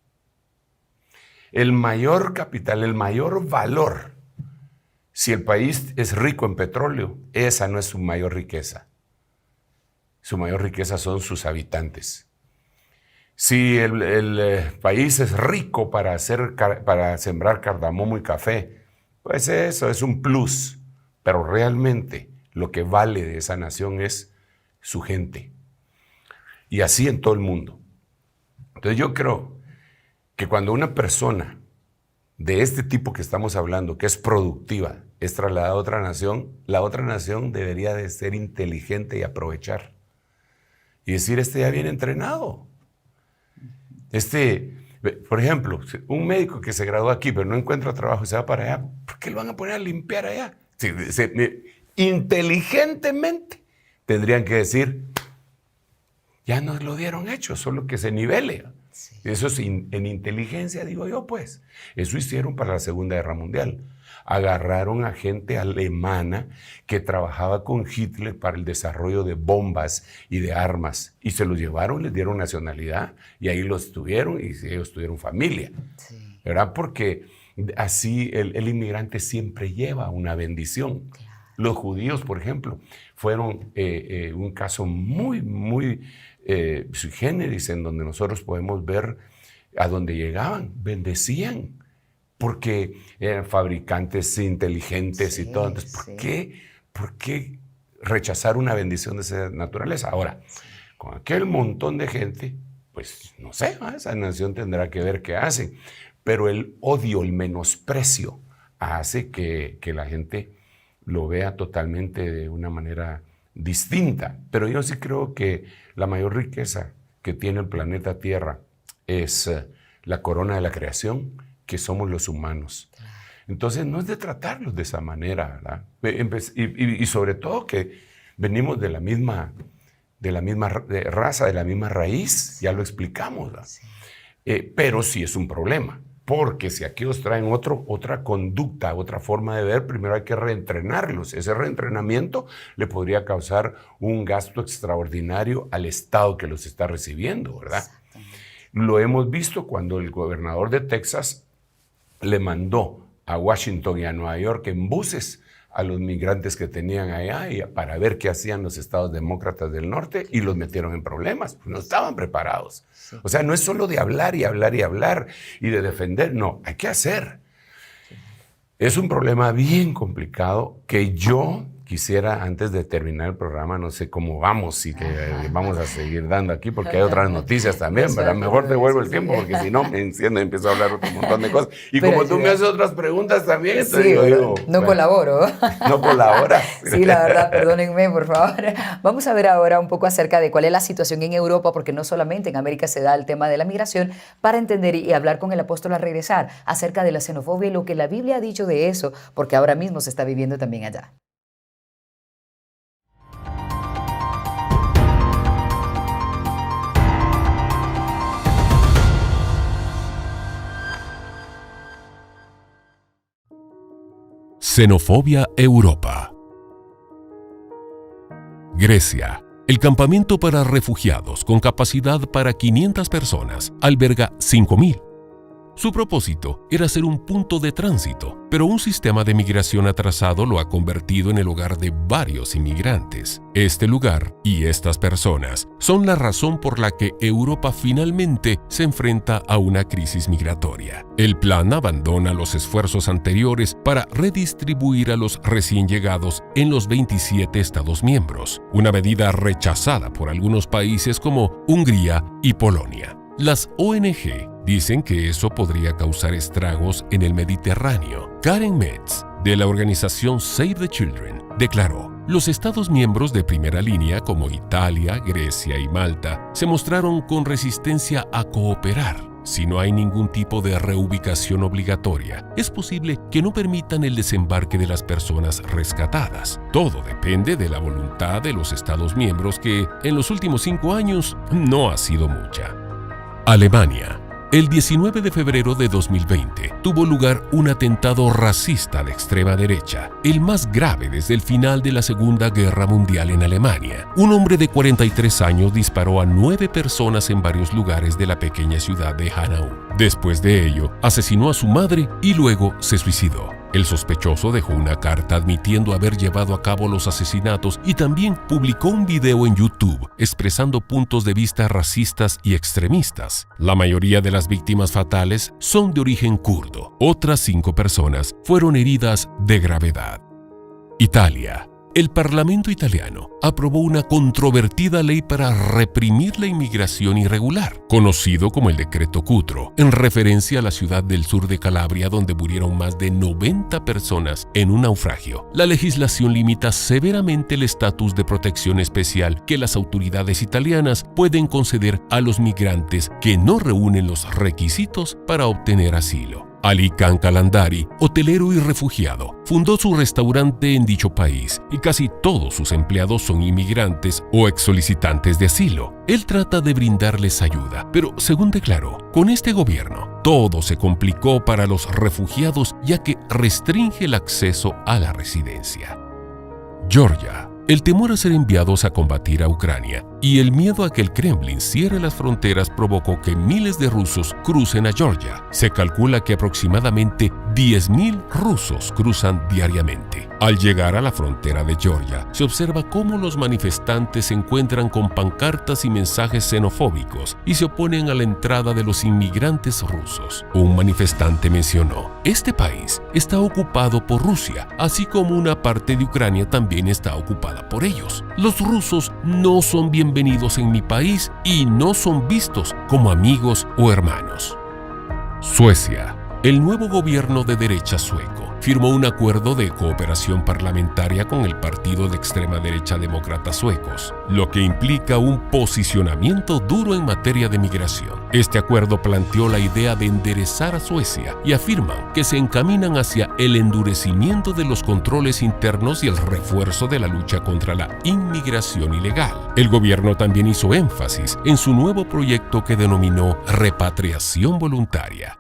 El mayor capital, el mayor valor. Si el país es rico en petróleo, esa no es su mayor riqueza. Su mayor riqueza son sus habitantes. Si el país es rico para sembrar cardamomo y café, pues eso es un plus. Pero realmente lo que vale de esa nación es su gente. Y así en todo el mundo. Entonces yo creo que cuando una persona de este tipo que estamos hablando, que es productiva, es trasladada a otra nación, la otra nación debería de ser inteligente y aprovechar. Y decir, ya viene entrenado. Por ejemplo, un médico que se graduó aquí, pero no encuentra trabajo y se va para allá, ¿por qué lo van a poner a limpiar allá? Inteligentemente tendrían que decir, ya nos lo dieron hecho, solo que se nivele. Sí. Eso es en inteligencia, digo yo, pues. Eso hicieron para la Segunda Guerra Mundial. Agarraron a gente alemana que trabajaba con Hitler para el desarrollo de bombas y de armas. Y se los llevaron, les dieron nacionalidad y ahí los tuvieron y ellos tuvieron familia. Sí. ¿Verdad? Porque así el inmigrante siempre lleva una bendición. Claro. Los judíos, por ejemplo, fueron un caso muy sui generis, en donde nosotros podemos ver a dónde llegaban, bendecían, porque eran fabricantes inteligentes y todo. Entonces, ¿por qué rechazar una bendición de esa naturaleza? Ahora, con aquel montón de gente, pues no sé, esa nación tendrá que ver qué hace, pero el odio, el menosprecio hace que la gente lo vea totalmente de una manera distinta. Pero yo sí creo que la mayor riqueza que tiene el planeta Tierra es la corona de la creación, que somos los humanos. Entonces no es de tratarlos de esa manera, ¿verdad? Y sobre todo que venimos de la misma raza, de la misma raíz, ya lo explicamos, ¿verdad? Sí. Pero sí es un problema, porque si aquí os traen otra conducta, otra forma de ver, primero hay que reentrenarlos. Ese reentrenamiento le podría causar un gasto extraordinario al Estado que los está recibiendo, ¿verdad? Lo hemos visto cuando el gobernador de Texas le mandó a Washington y a Nueva York en buses a los migrantes que tenían allá para ver qué hacían los estados demócratas del norte, y los metieron en problemas. No estaban preparados. Sí. O sea, no es solo de hablar y hablar y hablar y de defender. No, hay que hacer. Sí. Es un problema bien complicado que yo quisiera, antes de terminar el programa, no sé cómo vamos, si que vamos a seguir dando aquí, porque hay otras noticias también, ¿verdad? Mejor te vuelvo el tiempo, porque si no me enciendo y empiezo a hablar otro montón de cosas. Y pero como tú me haces otras preguntas también, entonces sí, yo digo... No colaboro. No colabora. Sí, la verdad, perdónenme, por favor. Vamos a ver ahora un poco acerca de cuál es la situación en Europa, porque no solamente en América se da el tema de la migración, para entender y hablar con el apóstol al regresar acerca de la xenofobia y lo que la Biblia ha dicho de eso, porque ahora mismo se está viviendo también allá. Xenofobia Europa. Grecia. El campamento para refugiados con capacidad para 500 personas alberga 5.000. Su propósito era ser un punto de tránsito, pero un sistema de migración atrasado lo ha convertido en el hogar de varios inmigrantes. Este lugar y estas personas son la razón por la que Europa finalmente se enfrenta a una crisis migratoria. El plan abandona los esfuerzos anteriores para redistribuir a los recién llegados en los 27 Estados miembros, una medida rechazada por algunos países como Hungría y Polonia. Las ONG dicen que eso podría causar estragos en el Mediterráneo. Karen Metz, de la organización Save the Children, declaró: los Estados miembros de primera línea como Italia, Grecia y Malta se mostraron con resistencia a cooperar. Si no hay ningún tipo de reubicación obligatoria, es posible que no permitan el desembarque de las personas rescatadas. Todo depende de la voluntad de los Estados miembros, que en los últimos 5 años no ha sido mucha. Alemania. El 19 de febrero de 2020 tuvo lugar un atentado racista de extrema derecha, el más grave desde el final de la Segunda Guerra Mundial en Alemania. Un hombre de 43 años disparó a 9 personas en varios lugares de la pequeña ciudad de Hanau. Después de ello, asesinó a su madre y luego se suicidó. El sospechoso dejó una carta admitiendo haber llevado a cabo los asesinatos y también publicó un video en YouTube expresando puntos de vista racistas y extremistas. La mayoría de las víctimas fatales son de origen kurdo. Otras 5 personas fueron heridas de gravedad. Italia. El Parlamento italiano aprobó una controvertida ley para reprimir la inmigración irregular, conocido como el Decreto Cutro, en referencia a la ciudad del sur de Calabria, donde murieron más de 90 personas en un naufragio. La legislación limita severamente el estatus de protección especial que las autoridades italianas pueden conceder a los migrantes que no reúnen los requisitos para obtener asilo. Ali Khan Kalandari, hotelero y refugiado, fundó su restaurante en dicho país y casi todos sus empleados son inmigrantes o ex-solicitantes de asilo. Él trata de brindarles ayuda, pero según declaró, con este gobierno todo se complicó para los refugiados, ya que restringe el acceso a la residencia. Georgia. El temor a ser enviados a combatir a Ucrania y el miedo a que el Kremlin cierre las fronteras provocó que miles de rusos crucen a Georgia. Se calcula que aproximadamente 10.000 rusos cruzan diariamente. Al llegar a la frontera de Georgia, se observa cómo los manifestantes se encuentran con pancartas y mensajes xenofóbicos y se oponen a la entrada de los inmigrantes rusos. Un manifestante mencionó: este país está ocupado por Rusia, así como una parte de Ucrania también está ocupada por ellos. Los rusos no son bienvenidos en mi país y no son vistos como amigos o hermanos. Suecia. El nuevo gobierno de derecha sueco firmó un acuerdo de cooperación parlamentaria con el partido de extrema derecha Demócratas Suecos, lo que implica un posicionamiento duro en materia de migración. Este acuerdo planteó la idea de enderezar a Suecia y afirman que se encaminan hacia el endurecimiento de los controles internos y el refuerzo de la lucha contra la inmigración ilegal. El gobierno también hizo énfasis en su nuevo proyecto que denominó repatriación voluntaria.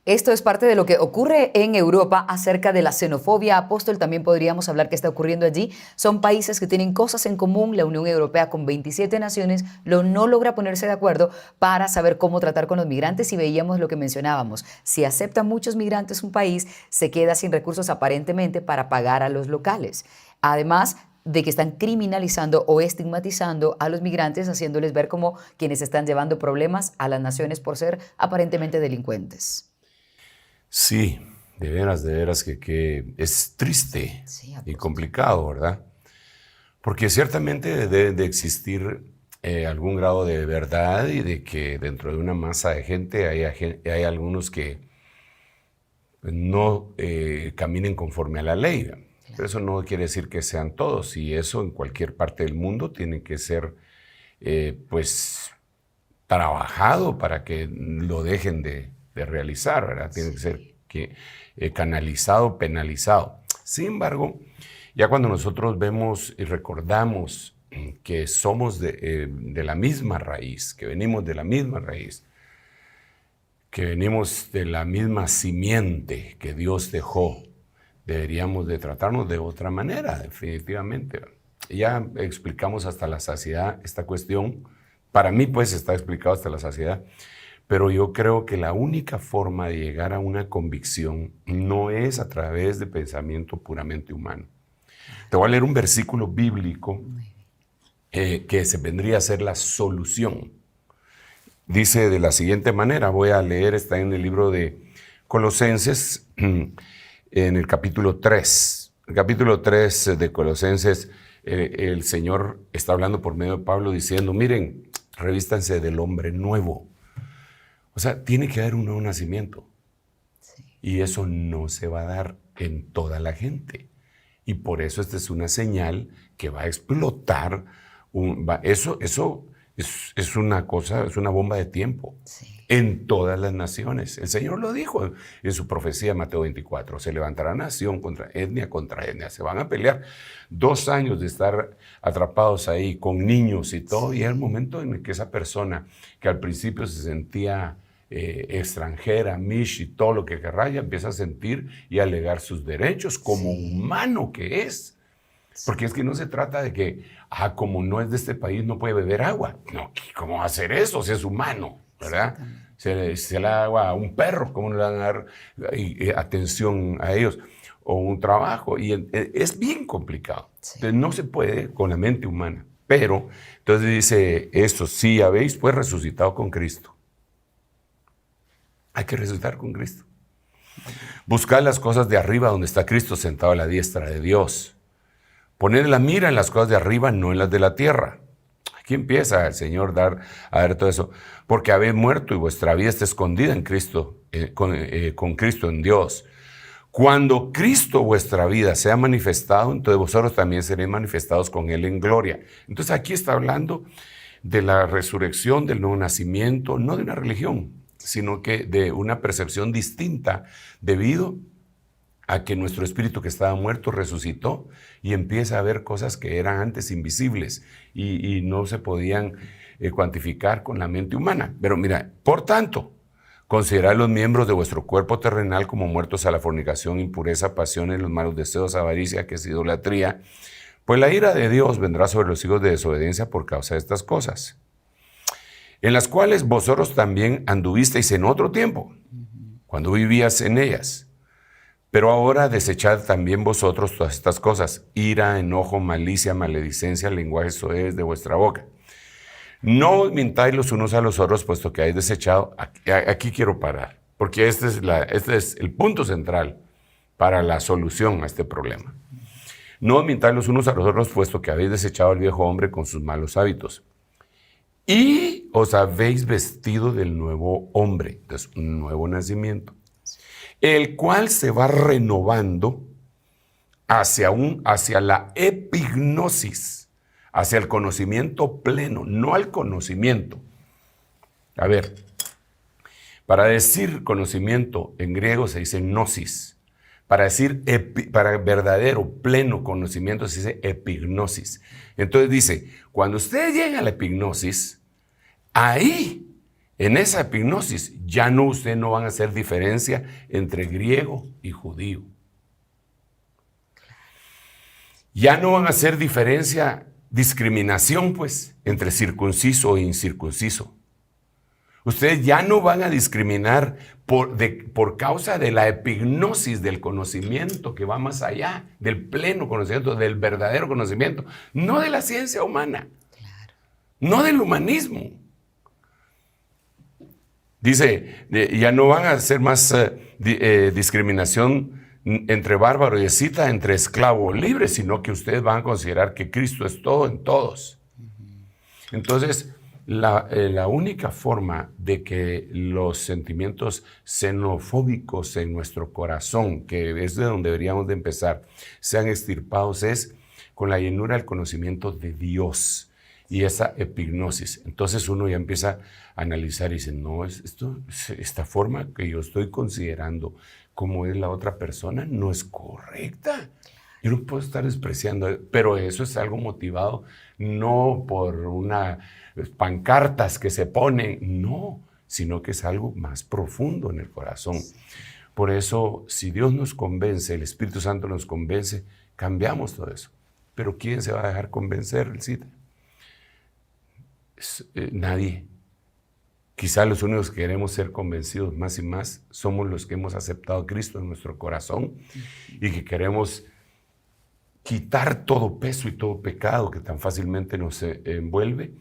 Esto es parte de lo que ocurre en Europa acerca de la xenofobia. Apóstol, también podríamos hablar que está ocurriendo allí. Son países que tienen cosas en común. La Unión Europea, con 27 naciones, no logra ponerse de acuerdo para saber cómo tratar con los migrantes, y veíamos lo que mencionábamos. Si acepta muchos migrantes un país, se queda sin recursos aparentemente para pagar a los locales. Además de que están criminalizando o estigmatizando a los migrantes, haciéndoles ver como quienes están llevando problemas a las naciones por ser aparentemente delincuentes. Sí, de veras que es triste y complicado, ¿verdad? Porque ciertamente debe de existir algún grado de verdad, y de que dentro de una masa de gente hay algunos que no caminen conforme a la ley. Claro. Pero eso no quiere decir que sean todos, y eso en cualquier parte del mundo tiene que ser pues trabajado para que lo dejen de realizar, ¿verdad? Tiene que ser canalizado, penalizado. Sin embargo, ya cuando nosotros vemos y recordamos que somos de la misma raíz, que venimos de la misma raíz, que venimos de la misma simiente que Dios dejó, deberíamos de tratarnos de otra manera, definitivamente. Ya explicamos hasta la saciedad esta cuestión. Para mí, pues, está explicado hasta la saciedad. Pero yo creo que la única forma de llegar a una convicción no es a través de pensamiento puramente humano. Te voy a leer un versículo bíblico que se vendría a ser la solución. Dice de la siguiente manera, voy a leer, está en el libro de Colosenses, en el capítulo 3. El capítulo 3 de Colosenses, el Señor está hablando por medio de Pablo diciendo, miren, revístanse del hombre nuevo. O sea, tiene que haber un nuevo nacimiento. Sí. Y eso no se va a dar en toda la gente. Y por eso esta es una señal que va a explotar. Eso es una cosa, es una bomba de tiempo. Sí. En todas las naciones. El Señor lo dijo en su profecía, Mateo 24. Se levantará nación contra etnia. Se van a pelear 2 años de estar atrapados ahí con niños y todo. Sí. Y es el momento en el que esa persona que al principio se sentía extranjera, mish y todo lo que querrá, ya empieza a sentir y a alegar sus derechos como humano que es. Porque es que no se trata de que, como no es de este país, no puede beber agua. No, ¿cómo va a hacer eso si es humano? ¿Verdad? Se le da agua a un perro, ¿cómo le van a dar atención a ellos? O un trabajo. Y es bien complicado. Sí. Entonces, no se puede con la mente humana. Pero, entonces dice esto, si habéis pues resucitado con Cristo. Hay que resucitar con Cristo. Buscad las cosas de arriba donde está Cristo sentado a la diestra de Dios. Poned la mira en las cosas de arriba, no en las de la tierra. Aquí empieza el Señor a ver todo eso. Porque habéis muerto y vuestra vida está escondida en Cristo, con Cristo en Dios. Cuando Cristo vuestra vida sea manifestado, entonces vosotros también seréis manifestados con Él en gloria. Entonces aquí está hablando de la resurrección, del nuevo nacimiento, no de una religión, sino que de una percepción distinta debido a que nuestro espíritu que estaba muerto resucitó y empieza a ver cosas que eran antes invisibles y no se podían cuantificar con la mente humana. Pero mira, por tanto, considerad los miembros de vuestro cuerpo terrenal como muertos a la fornicación, impureza, pasiones, los malos deseos, avaricia, que es idolatría, pues la ira de Dios vendrá sobre los hijos de desobediencia por causa de estas cosas, en las cuales vosotros también anduvisteis en otro tiempo, cuando vivías en ellas. Pero ahora desechad también vosotros todas estas cosas, ira, enojo, malicia, maledicencia, lenguaje soez de vuestra boca. No os mintáis los unos a los otros, puesto que habéis desechado. Aquí quiero parar, porque este es el punto central para la solución a este problema. No os mintáis los unos a los otros, puesto que habéis desechado al viejo hombre con sus malos hábitos. Y os habéis vestido del nuevo hombre, entonces un nuevo nacimiento, el cual se va renovando hacia la epignosis, hacia el conocimiento pleno, no al conocimiento. A ver, para decir conocimiento en griego se dice gnosis. Para decir para verdadero, pleno conocimiento se dice epignosis. Entonces dice, cuando ustedes lleguen a la epignosis, ahí, en esa epignosis, ya no ustedes no van a hacer diferencia entre griego y judío. Ya no van a hacer discriminación, pues, entre circunciso e incircunciso. Ustedes ya no van a discriminar por causa de la epignosis del conocimiento que va más allá, del pleno conocimiento, del verdadero conocimiento, no de la ciencia humana, no del humanismo. Dice, ya no van a hacer más discriminación entre bárbaro y escita, entre esclavo o libre, sino que ustedes van a considerar que Cristo es todo en todos. Entonces, la única forma de que los sentimientos xenofóbicos en nuestro corazón, que es de donde deberíamos de empezar, sean extirpados es con la llenura del conocimiento de Dios y esa epignosis. Entonces uno ya empieza a analizar y dice, no, esta forma que yo estoy considerando como es la otra persona no es correcta. Yo no puedo estar despreciando, pero eso es algo motivado no por unas pancartas que se ponen, no, sino que es algo más profundo en el corazón. Por eso, si Dios nos convence, el Espíritu Santo nos convence, cambiamos todo eso. Pero ¿quién se va a dejar convencer, Elcita? Nadie. Quizá los únicos que queremos ser convencidos más y más somos los que hemos aceptado a Cristo en nuestro corazón y que queremos quitar todo peso y todo pecado que tan fácilmente nos envuelve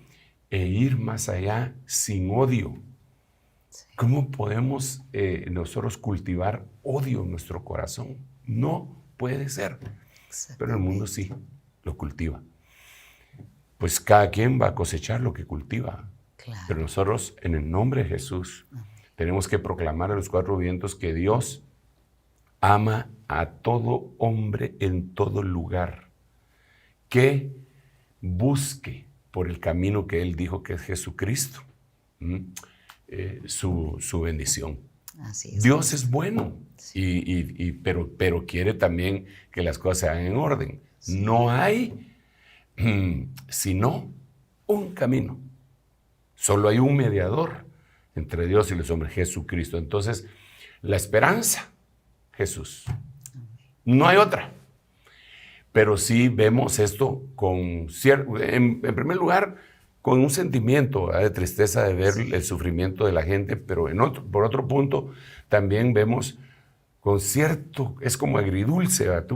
e ir más allá sin odio. ¿Cómo podemos nosotros cultivar odio en nuestro corazón? No puede ser. Pero el mundo sí lo cultiva. Pues cada quien va a cosechar lo que cultiva. Claro. Pero nosotros, en el nombre de Jesús, tenemos que proclamar a los cuatro vientos que Dios ama a todo hombre en todo lugar, que busque por el camino que Él dijo que es Jesucristo, su bendición. Así es. Dios es bueno, sí. pero quiere también que las cosas se hagan en orden. Sí. No hay sino un camino. Solo hay un mediador entre Dios y los hombres, Jesucristo. Entonces, la esperanza, Jesús. No hay otra. Pero sí vemos esto con cierto, en primer lugar, con un sentimiento de tristeza de ver el sufrimiento de la gente, pero por otro punto también vemos con cierto, es como agridulce, ¿verdad?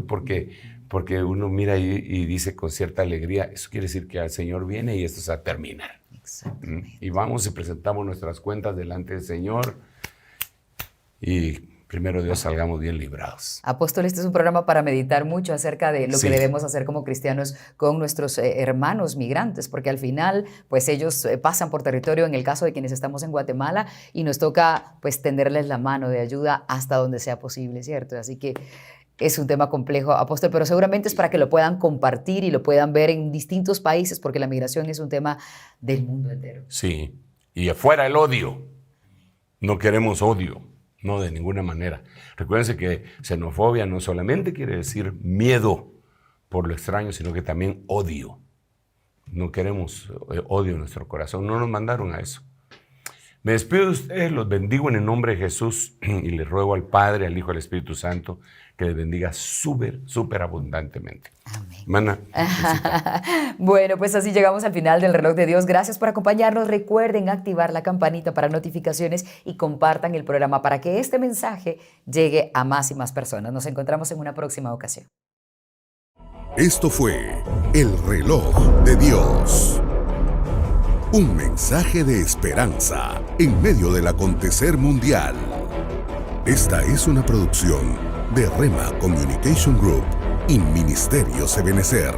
Porque uno mira y dice con cierta alegría, eso quiere decir que el Señor viene y esto se va a terminar. Y vamos y presentamos nuestras cuentas delante del Señor y primero Dios salgamos bien librados. Apóstol, este es un programa para meditar mucho acerca de lo que debemos hacer como cristianos con nuestros hermanos migrantes, porque al final, pues ellos pasan por territorio, en el caso de quienes estamos en Guatemala, y nos toca pues tenderles la mano de ayuda hasta donde sea posible, ¿cierto? Así que es un tema complejo, apóstol, pero seguramente es para que lo puedan compartir y lo puedan ver en distintos países, porque la migración es un tema del mundo entero. Sí, y afuera el odio. No queremos odio, no de ninguna manera. Recuérdense que xenofobia no solamente quiere decir miedo por lo extraño, sino que también odio. No queremos odio en nuestro corazón, no nos mandaron a eso. Me despido de ustedes, los bendigo en el nombre de Jesús y les ruego al Padre, al Hijo y al Espíritu Santo que les bendiga súper abundantemente. Amén. Hermana. Bueno, pues así llegamos al final del Reloj de Dios. Gracias por acompañarnos. Recuerden activar la campanita para notificaciones y compartan el programa para que este mensaje llegue a más y más personas. Nos encontramos en una próxima ocasión. Esto fue El Reloj de Dios. Un mensaje de esperanza en medio del acontecer mundial. Esta es una producción de Rema Communication Group y Ministerios Ebenezer.